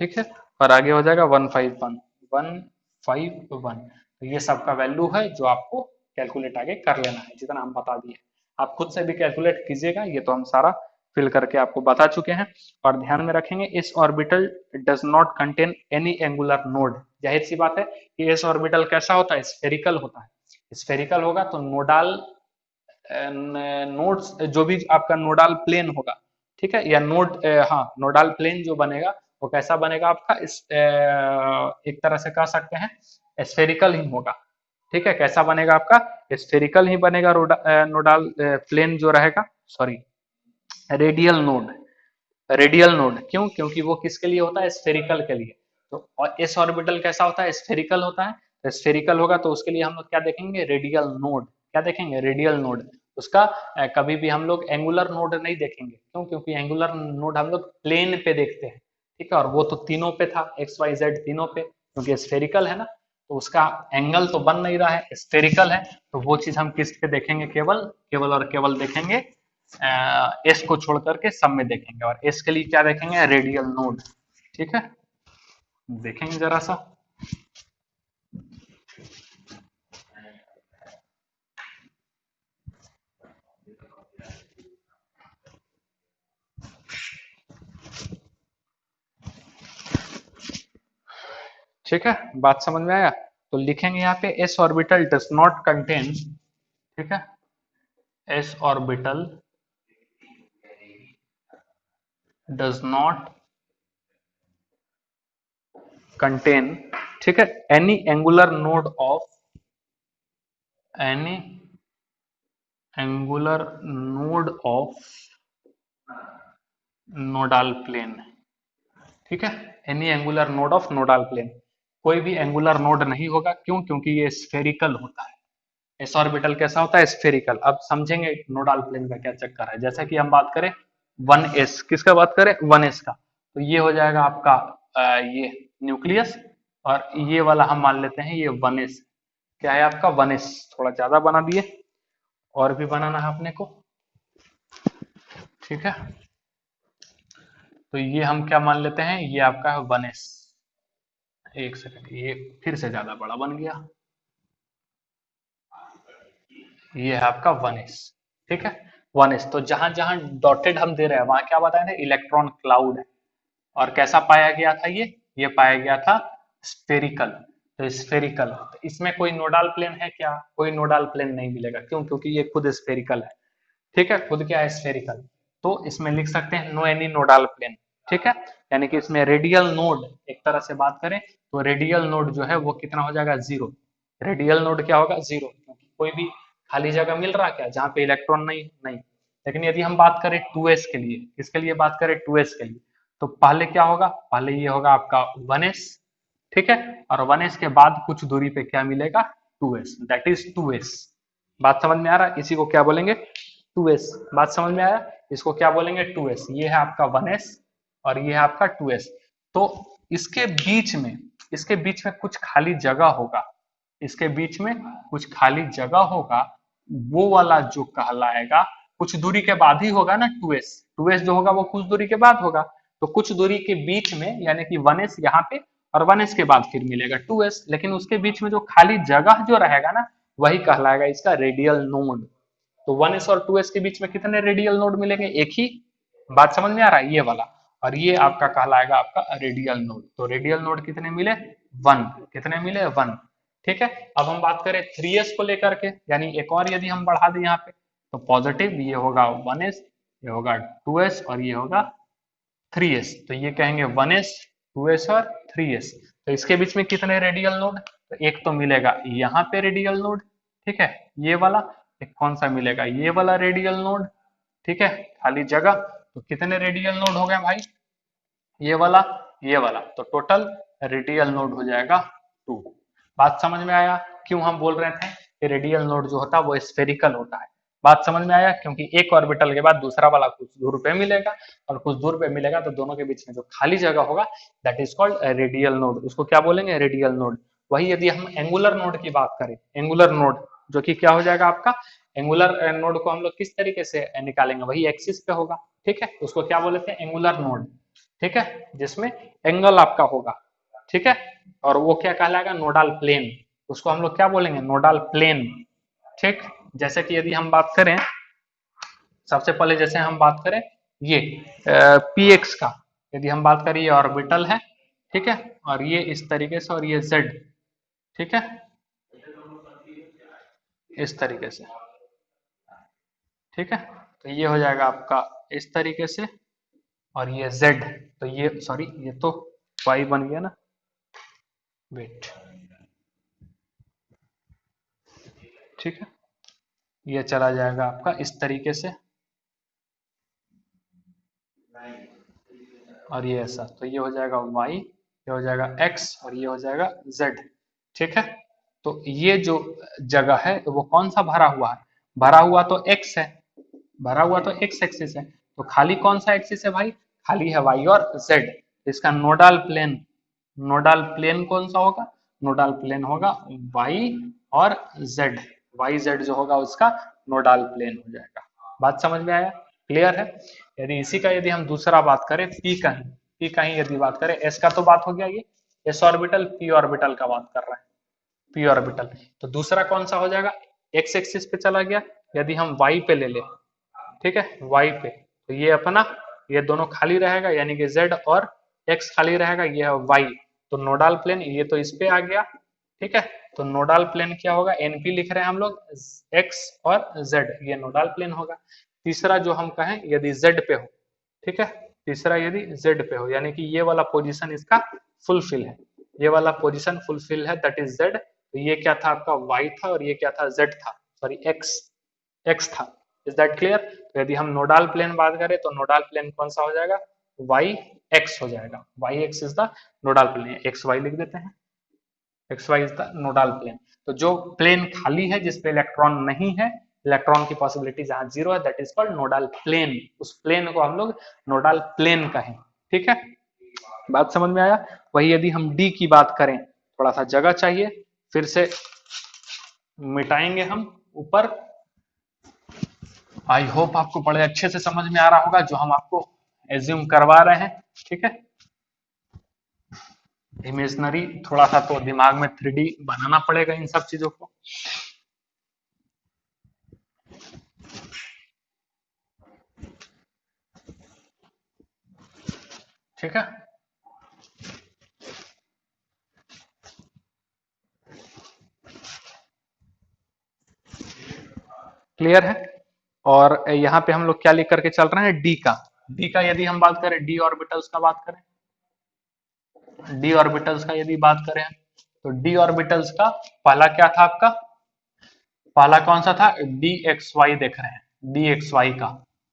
ठीक है। और आगे हो जाएगा 151, 151। तो ये सबका वैल्यू है जो आपको कैलकुलेट आगे कर लेना है, जितना हम बता दिए। आप खुद से भी कैलकुलेट कीजिएगा, ये तो हम सारा फिल करके आपको बता चुके हैं। और ध्यान में रखेंगे इस orbital does not contain any angular node. जाहिर सी बात है कि इस ऑर्बिटल कैसा होता है, स्फेरिकल होता है। स्फेरिकल होगा तो नोडाल नोड्स जो भी आपका नोडाल प्लेन होगा, ठीक है, या हाँ नोडाल प्लेन जो बनेगा वो कैसा बनेगा आपका, इस एक तरह से कह सकते हैं स्फेरिकल ही होगा, ठीक है। कैसा बनेगा आपका, स्फेरिकल ही बनेगा नोडाल प्लेन जो रहेगा, sorry radial node, radial node क्यों, क्योंकि वो किसके लिए होता है, स्फेरिकल के लिए। तो और एस ऑर्बिटल कैसा होता है, स्फेरिकल होता है। तो स्फेरिकल होगा तो उसके लिए हम लोग क्या देखेंगे, रेडियल नोड, क्या देखेंगे, रेडियल नोड। उसका कभी भी हम लोग एंगुलर नोड नहीं देखेंगे, क्यों, क्योंकि एंगुलर नोड हम लोग प्लेन पे देखते हैं, ठीक है। और वो तो तीनों पे था, एक्स वाई जेड तीनों पे, क्योंकि स्फेरिकल है ना, तो उसका एंगल तो बन नहीं रहा है, स्फेरिकल है। तो वो चीज हम किस पे देखेंगे, केवल केवल और केवल देखेंगे एस को छोड़ करके सब में देखेंगे। और एस के लिए क्या देखेंगे, रेडियल नोड, ठीक है। देखेंगे जरा सा, ठीक है, बात समझ में आया। तो लिखेंगे यहाँ पे S orbital does not contain, ठीक है, S orbital does not contain, ठीक है, any angular node of, any angular node of nodal plane, ठीक है। Any angular node of nodal plane, कोई भी एंगुलर नोड नहीं होगा, क्यों, क्योंकि ये स्फेरिकल होता है। एस ऑर्बिटल कैसा होता है, स्फेरिकल। अब समझेंगे नोडाल प्लेन का क्या चक्कर है। जैसा कि हम बात करें 1s, किसका बात करें, 1s का, तो ये हो जाएगा आपका ये न्यूक्लियस, और ये वाला हम मान लेते हैं ये 1s, क्या है आपका 1s, थोड़ा ज्यादा बना दिए, और भी बनाना है अपने को, ठीक है। तो ये हम क्या मान लेते हैं, ये आपका है 1s, एक सेकंड, ये फिर से ज्यादा बड़ा बन गया, ये है आपका 1s, ठीक है। 1s, तो जहां जहां डॉटेड हम दे रहे हैं वहां क्या बताए थे, इलेक्ट्रॉन क्लाउड है। और कैसा पाया गया था, ये पाया गया था स्फेरिकल। तो स्फेरिकल, तो इसमें कोई नोडाल प्लेन है क्या, कोई नोडाल प्लेन नहीं मिलेगा, क्यों, क्योंकि ये खुद स्फेरिकल है, ठीक है, खुद क्या है स्फेरिकल। तो इसमें लिख सकते हैं नो एनी नोडाल प्लेन। ठीक है, यानी कि इसमें रेडियल नोड एक तरह से बात करें तो रेडियल नोड जो है वो कितना हो जाएगा, जीरो। रेडियल नोड क्या होगा, जीरो, क्योंकि कोई भी खाली जगह मिल रहा क्या जहाँ पे इलेक्ट्रॉन नहीं नहीं। लेकिन यदि हम बात करें 2s के लिए, किसके लिए बात करें, 2s के लिए, तो पहले क्या होगा, पहले ये होगा आपका 1s, ठीक है, और 1s के बाद कुछ दूरी पे क्या मिलेगा, 2s, दैट इज 2s। बात समझ में आ रहा है, इसी को क्या बोलेंगे, 2s। बात समझ में आया, इसको क्या बोलेंगे, 2s। ये है आपका 1s और ये है आपका 2s। तो इसके बीच में, इसके बीच में कुछ खाली जगह होगा, इसके बीच में कुछ खाली जगह होगा, वो वाला जो कहलाएगा, कुछ दूरी के बाद ही होगा ना 2s। 2s जो होगा वो कुछ दूरी के बाद होगा, तो कुछ दूरी के बीच में यानी कि 1s यहाँ पे और 1s के बाद फिर मिलेगा 2s, लेकिन उसके बीच में जो खाली जगह जो रहेगा ना वही कहलाएगा इसका रेडियल नोड। तो 1s और 2s के बीच में कितने रेडियल नोड मिलेंगे, एक ही। बात समझ में आ रहा है, ये वाला, और ये आपका कहलाएगा आपका रेडियल नोड। तो रेडियल नोड कितने मिले, 1। कितने मिले, 1। ठीक है, अब हम बात करें 3s को लेकर के, यानी एक और यदि हम बढ़ा दें यहाँ पे तो पॉजिटिव, ये होगा 1s, ये होगा 2s और ये होगा 3s। तो ये कहेंगे 1s, 2s और 3s। तो इसके बीच में कितने रेडियल नोड, तो एक तो मिलेगा यहाँ पे रेडियल नोड, ठीक है, ये वाला। एक कौन सा मिलेगा, ये वाला रेडियल नोड, ठीक है, खाली जगह। तो कितने रेडियल नोड हो गए भाई, ये वाला, ये वाला, तो टोटल रेडियल नोड हो जाएगा 2। बात समझ में आया, क्यों हम बोल रहे थे कि रेडियल नोड जो होता है वो स्फेरिकल होता है। बात समझ में आया, क्योंकि एक ऑर्बिटल के बाद दूसरा वाला कुछ दूर पे मिलेगा, और कुछ दूर पे मिलेगा तो दोनों के बीच में जो खाली जगह होगा that is called radial node. उसको क्या बोलेंगे, रेडियल नोड। वही यदि हम एंगुलर नोड की बात करें, एंगुलर नोड जो कि क्या हो जाएगा आपका, एंगुलर नोड को हम लोग किस तरीके से निकालेंगे, वही एक्सिस पे होगा, ठीक है, उसको क्या बोलते हैं, एंगुलर नोड, ठीक है, जिसमें एंगल आपका होगा, ठीक है, और वो क्या कहलाएगा, नोडल प्लेन। उसको हम लोग क्या बोलेंगे, नोडल प्लेन। ठीक, जैसे कि यदि हम बात करें, सबसे पहले जैसे हम बात करें ये पी एक्स का, यदि हम बात करें ये ऑर्बिटल है, ठीक है, और ये इस तरीके से, और ये जेड, ठीक है, इस तरीके से, ठीक है, तो ये हो जाएगा आपका इस तरीके से, और ये z, तो ये सॉरी ये तो y बन गया ना, वेट, ठीक है, ये चला जाएगा आपका इस तरीके से, और ये ऐसा, तो ये हो जाएगा y, ये हो जाएगा x और ये हो जाएगा z, ठीक है। तो ये जो जगह है वो कौन सा भरा हुआ है, भरा हुआ तो x है, भरा हुआ तो x एक्सिस है, तो खाली कौन सा एक्सिस है भाई, खाली है y और z। इसका नोडल प्लेन, नोडल प्लेन कौन सा होगा, नोडल प्लेन होगा y और z, y z जो होगा उसका नोडल प्लेन हो जाएगा। बात समझ में आया, क्लियर है। यदि इसी का यदि हम दूसरा बात करें पी कहीं यदि बात करें, एस का तो बात हो गया, ये एस ऑर्बिटल पी ऑर्बिटल का बात कर रहे हैं, पी ऑर्बिटल। तो दूसरा कौन सा हो जाएगा, एक्स एक्सिस पे चला गया, यदि हम वाई पे ले ले, ठीक है, वाई पे, तो ये अपना, ये दोनों खाली रहेगा, यानी कि जेड और एक्स खाली रहेगा, ये है वाई। तो नोडल प्लेन ये तो इस पे आ गया, ठीक है, तो नोडल प्लेन क्या होगा, एनपी लिख रहे हैं हम लोग, एक्स और जेड, ये नोडल प्लेन होगा। तीसरा जो हम कहें यदि जेड पे हो, ठीक है, तीसरा यदि जेड पे हो, यानी कि ये वाला पोजीशन इसका फुलफिल है, ये वाला पोजीशन फुलफिल है, दैट इज जेड। तो ये क्या था आपका वाई था, और ये क्या था, जेड था, सॉरी एक्स, एक्स था। Is that clear. तो यदि हम नोडल प्लेन बात करें तो नोडल प्लेन कौन सा हो जाएगा, वाई एक्स हो जाएगा, y x is the nodal plane, x y लिख देते हैं, x y is the nodal plane. तो जो प्लेन खाली है जिसपे इलेक्ट्रॉन नहीं है, इलेक्ट्रॉन की पॉसिबिलिटी जहां जीरो है, that is called nodal plane, उस प्लेन को हम लोग नोडल प्लेन कहें, ठीक है। बात समझ में आया। वही यदि हम डी की बात करें, थोड़ा सा जगह चाहिए, फिर से मिटाएंगे हम ऊपर। आई होप आपको बड़े अच्छे से समझ में आ रहा होगा जो हम आपको एज्यूम करवा रहे हैं, ठीक है। इमेजनरी थोड़ा सा तो दिमाग में 3D बनाना पड़ेगा इन सब चीजों को, ठीक है। क्लियर है। और यहाँ पे हम लोग क्या लिख करके चल रहे हैं, डी का, डी का यदि हम बात करें, डी ऑर्बिटल्स का बात करें, डी ऑर्बिटल्स का यदि बात करें, तो डी ऑर्बिटल्स का पहला क्या था आपका, पहला कौन सा था, डी एक्स वाई देख रहे हैं, डी एक्स वाई का।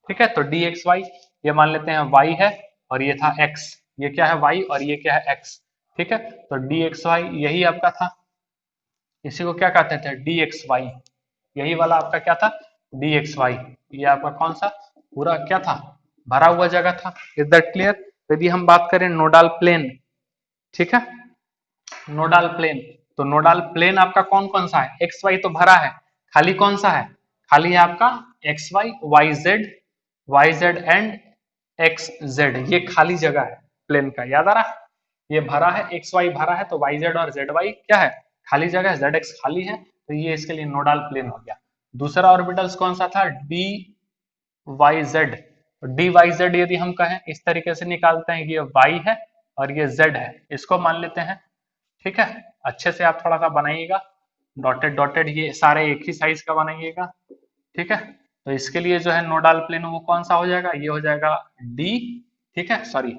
ठीक है, तो डी एक्स वाई ये मान लेते हैं वाई है, और ये था एक्स, ये क्या है वाई और ये क्या है एक्स। ठीक है, तो डी एक्स वाई यही आपका था, इसी को क्या कहते थे, डी एक्स वाई, यही वाला आपका क्या था, डी एक्स वाई। ये आपका कौन सा पूरा क्या था, भरा हुआ जगह था। Is that clear. यदि हम बात करें नोडल प्लेन, ठीक है, नोडल प्लेन, तो नोडल प्लेन आपका कौन कौन सा है, एक्स वाई तो भरा है, खाली कौन सा है, खाली है आपका x y, y z and x z, ये खाली जगह है प्लेन का, याद आ रहा है, ये भरा है, एक्स वाई भरा है, तो वाई जेड और जेड वाई क्या है, खाली जगह है, जेड एक्स खाली है, तो ये इसके लिए नोडल प्लेन हो गया। दूसरा ऑर्बिटल्स कौन सा था, d y z, d y z यदि हम कहें इस तरीके से निकालते हैं, ये वाई है और ये जेड है, इसको मान लेते हैं। ठीक है, अच्छे से आप थोड़ा सा बनाइएगा, डॉटेड डॉटेड ये सारे एक ही साइज का बनाइएगा। ठीक है, तो इसके लिए जो है नोडल प्लेन वो कौन सा हो जाएगा, ये हो जाएगा डी, ठीक है, सॉरी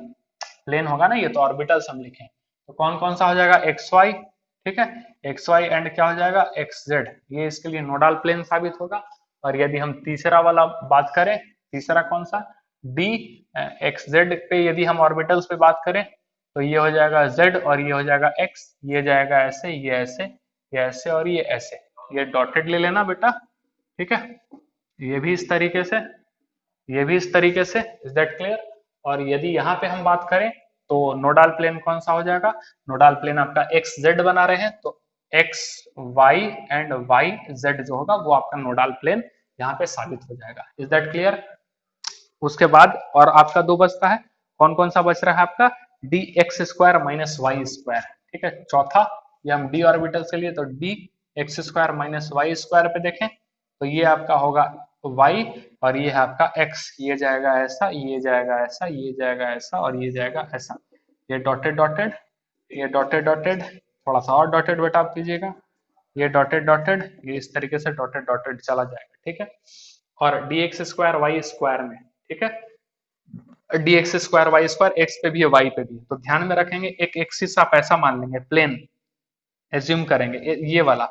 प्लेन होगा ना, ये तो ऑर्बिटल्स हम लिखे, तो कौन कौन सा हो जाएगा, एक्स वाई, ठीक है, एक्स वाई एंड क्या हो जाएगा, एक्स जेड, ये इसके लिए नोडल प्लेन साबित होगा। और यदि हम तीसरा वाला बात करें, तीसरा कौन सा, डी एक्स जेड पे यदि हम ऑर्बिटल्स पे बात करें, तो ये हो जाएगा जेड और ये हो जाएगा एक्स, ये जाएगा ऐसे, ये ऐसे, ये ऐसे और ये ऐसे, ये डॉटेड ले लेना बेटा। ठीक है, ये भी इस तरीके से, ये भी इस तरीके से, इज दैट क्लियर। और यदि यहाँ पे हम बात करें, तो नोडल प्लेन कौन सा हो जाएगा, नोडल प्लेन आपका एक्स जेड बना रहे हैं, तो x y and y z जो होगा वो आपका नोडल प्लेन यहाँ पे साबित हो जाएगा। Is that clear. उसके बाद और आपका दो बचता है, कौन कौन सा बच रहा है आपका, d x square minus y square. ठीक है, चौथा, ये हम डी ऑर्बिटल के लिए, तो d x square minus y square पे देखें, तो ये आपका होगा y और ये है आपका x, ये जाएगा ऐसा, ये जाएगा ऐसा, ये जाएगा ऐसा और ये जाएगा ऐसा, ये डॉटेड डॉटेड, ये डॉटेड डॉटेड, थोड़ा सा और डॉटेड बेटा आप कीजिएगा, ये डॉटेड डॉटेड, ये इस तरीके से डॉटेड डॉटेड चला जाएगा। ठीक है, और d x square y square में, ठीक है, d x square y square x पे भी है वाई पे भी है, तो ध्यान में रखेंगे एक एक्सिस आप ऐसा मान लेंगे प्लेन, एज्यूम करेंगे ये वाला,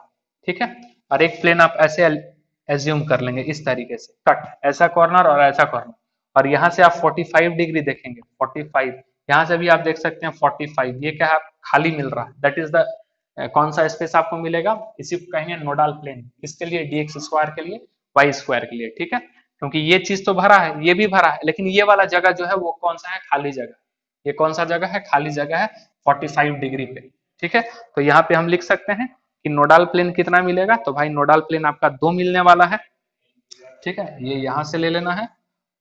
ठीक है, और एक प्लेन आप ऐसे एज्यूम कर लेंगे इस तरीके से, कट ऐसा कॉर्नर और ऐसा कॉर्नर, और यहाँ से आप 45 डिग्री देखेंगे, 45, यहाँ से भी आप देख सकते हैं 45, ये क्या है, खाली मिल रहा है, दैट इज द कौन सा स्पेस आपको मिलेगा, इसी को कहेंगे नोडल प्लेन, किसके लिए, डी एक्स स्क्वायर के लिए, वाई स्क्वायर के लिए। ठीक है, क्योंकि ये चीज तो भरा है, ये भी भरा है, लेकिन ये वाला जगह जो है वो कौन सा है, खाली जगह, ये कौन सा जगह है, खाली जगह है 45 डिग्री पे। ठीक है, तो यहाँ पे हम लिख सकते हैं कि नोडल प्लेन कितना मिलेगा, तो भाई नोडल प्लेन आपका 2 मिलने वाला है। ठीक है, ये यहाँ से ले लेना है,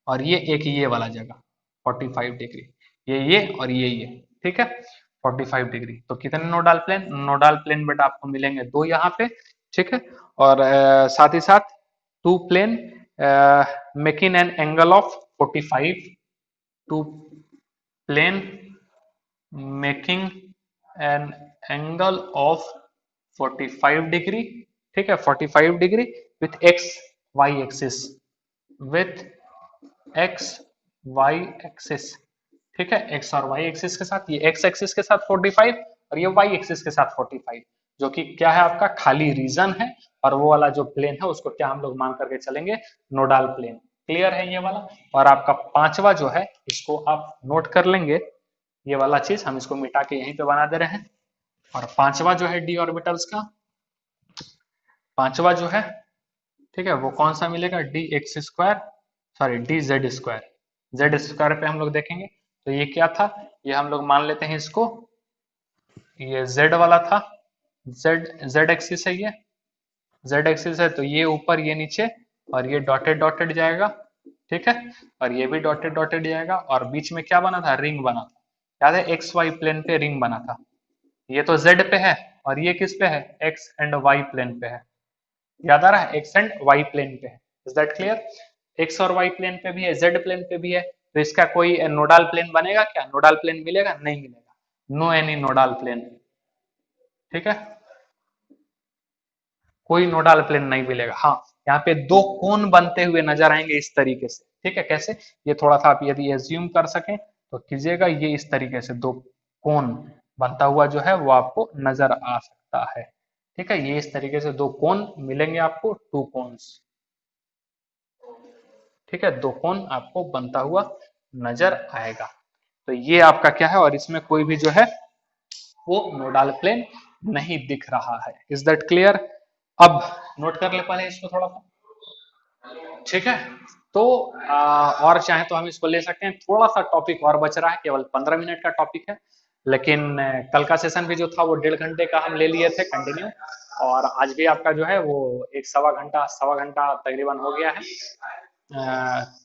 और ये एक ये वाला जगह 45 डिग्री, ये और ये, ठीक है, 45 डिग्री, तो कितने नोडल प्लेन, नोडल प्लेन बेटा आपको मिलेंगे 2 यहाँ पे। ठीक है, और साथ ही साथ 2 plane making an angle of 45, 2 plane making an angle of 45 degree, ठीक है, 45 degree with x y axis, with x y axis. ठीक है, एक्स और वाई एक्सिस के साथ, ये एक्स एक्सिस के साथ 45 और ये वाई एक्सिस के साथ 45, जो कि क्या है आपका खाली रीजन है, और वो वाला जो प्लेन है उसको क्या हम लोग मान करके चलेंगे, नोडल प्लेन। क्लियर है ये वाला। और आपका पांचवा जो है इसको आप नोट कर लेंगे, ये वाला चीज हम इसको मिटा के यहीं पे बना दे रहे हैं। और पांचवा जो है डी ऑर्बिटल्स का, पांचवा जो है, ठीक है, वो कौन सा मिलेगा, D x square, sorry D Z square, Z square पे हम लोग देखेंगे, तो ये क्या था, ये हम लोग मान लेते हैं इसको, ये जेड वाला था, जेड जेड एक्सिस है, ये जेड एक्सिस है, तो ये ऊपर ये नीचे, और ये डॉटेड डॉटेड जाएगा। ठीक है, और ये भी डॉटेड डॉटेड जाएगा, और बीच में क्या बना था, रिंग बना था, याद है एक्स वाई प्लेन पे रिंग बना था, ये तो z पे है और ये किस पे है, x एंड y प्लेन पे है, याद आ रहा है, x एंड y प्लेन पे है। Is that clear. x और y प्लेन पे भी है, z प्लेन पे भी है, तो इसका कोई नोडल प्लेन बनेगा क्या, नोडल प्लेन मिलेगा, नहीं मिलेगा, नो एनी नोडल प्लेन। ठीक है, कोई नोडल प्लेन नहीं मिलेगा। हाँ, यहाँ पे दो कोन बनते हुए नजर आएंगे इस तरीके से, ठीक है। कैसे, ये थोड़ा सा आप यदि एज्यूम कर सकें तो कीजिएगा, ये इस तरीके से दो कोन बनता हुआ जो है वो आपको नजर आ सकता है, ठीक है। ये इस तरीके से दो कोन मिलेंगे आपको, टू कोन्स, ठीक है, दो कोन आपको बनता हुआ नजर आएगा। तो ये आपका क्या है, और इसमें कोई भी जो है वो नोडल प्लेन नहीं दिख रहा है। Is that clear? अब नोट कर ले पहले इसको थोड़ा सा, ठीक है। तो और चाहे तो हम इसको ले सकते हैं, थोड़ा सा टॉपिक और बच रहा है, केवल 15 मिनट का टॉपिक है, लेकिन कल का सेशन भी जो था वो 1.5 घंटे का हम ले लिए थे कंटिन्यू, और आज भी आपका जो है वो एक सवा घंटा तकरीबन हो गया है।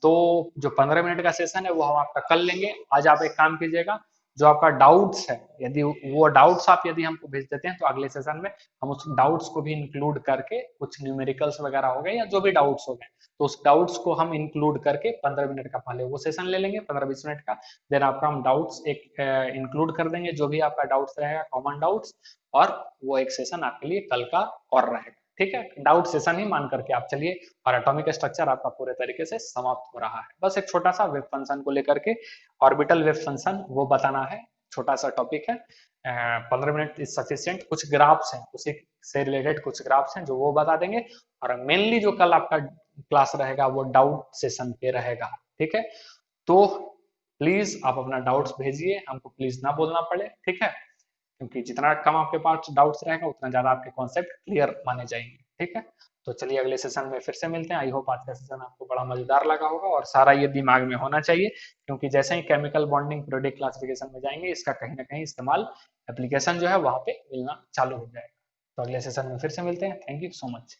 तो जो 15 मिनट का सेशन है वो हम आपका कल लेंगे। आज आप एक काम कीजिएगा, जो आपका डाउट्स है, यदि वो डाउट्स आप यदि हमको भेज देते हैं तो अगले सेशन में हम उस डाउट्स को भी इंक्लूड करके, कुछ न्यूमेरिकल्स वगैरह हो गए या जो भी डाउट्स हो गए, तो उस डाउट्स को हम इंक्लूड करके 15 मिनट का पहले वो सेशन ले लेंगे, 15-20 मिनट का। देन आपका हम डाउट्स एक इंक्लूड कर देंगे, जो भी आपका डाउट्स रहेगा, कॉमन डाउट्स, और वो एक सेशन आपके लिए कल का और रहेगा, ठीक है। डाउट सेशन ही मान करके आप चलिए, और एटॉमिक स्ट्रक्चर आपका पूरे तरीके से समाप्त हो रहा है। बस एक छोटा सा वेव फंक्शन को लेकर के, ऑर्बिटल वेव फंक्शन वो बताना है, छोटा सा टॉपिक है। 15 मिनट इज सफिशियंट। कुछ ग्राफ्स हैं, उसी से रिलेटेड कुछ ग्राफ्स हैं जो वो बता देंगे, और मेनली जो कल आपका क्लास रहेगा वो डाउट सेशन पे रहेगा, ठीक है। तो प्लीज आप अपना डाउट्स भेजिए, हमको प्लीज ना बोलना पड़े, ठीक है, क्योंकि जितना कम आपके पास डाउट्स रहेगा उतना ज्यादा आपके कॉन्सेप्ट क्लियर माने जाएंगे, ठीक है। तो चलिए अगले सेशन में फिर से मिलते हैं। आई होप आज का सेशन आपको बड़ा मजेदार लगा होगा, और सारा ये दिमाग में होना चाहिए, क्योंकि जैसे ही केमिकल बॉन्डिंग पीरियोडिक क्लासिफिकेशन में जाएंगे, इसका कहीं ना कहीं इस्तेमाल, एप्लीकेशन जो है वहां पे मिलना चालू हो जाएगा। तो अगले सेशन में फिर से मिलते हैं। Thank you so much.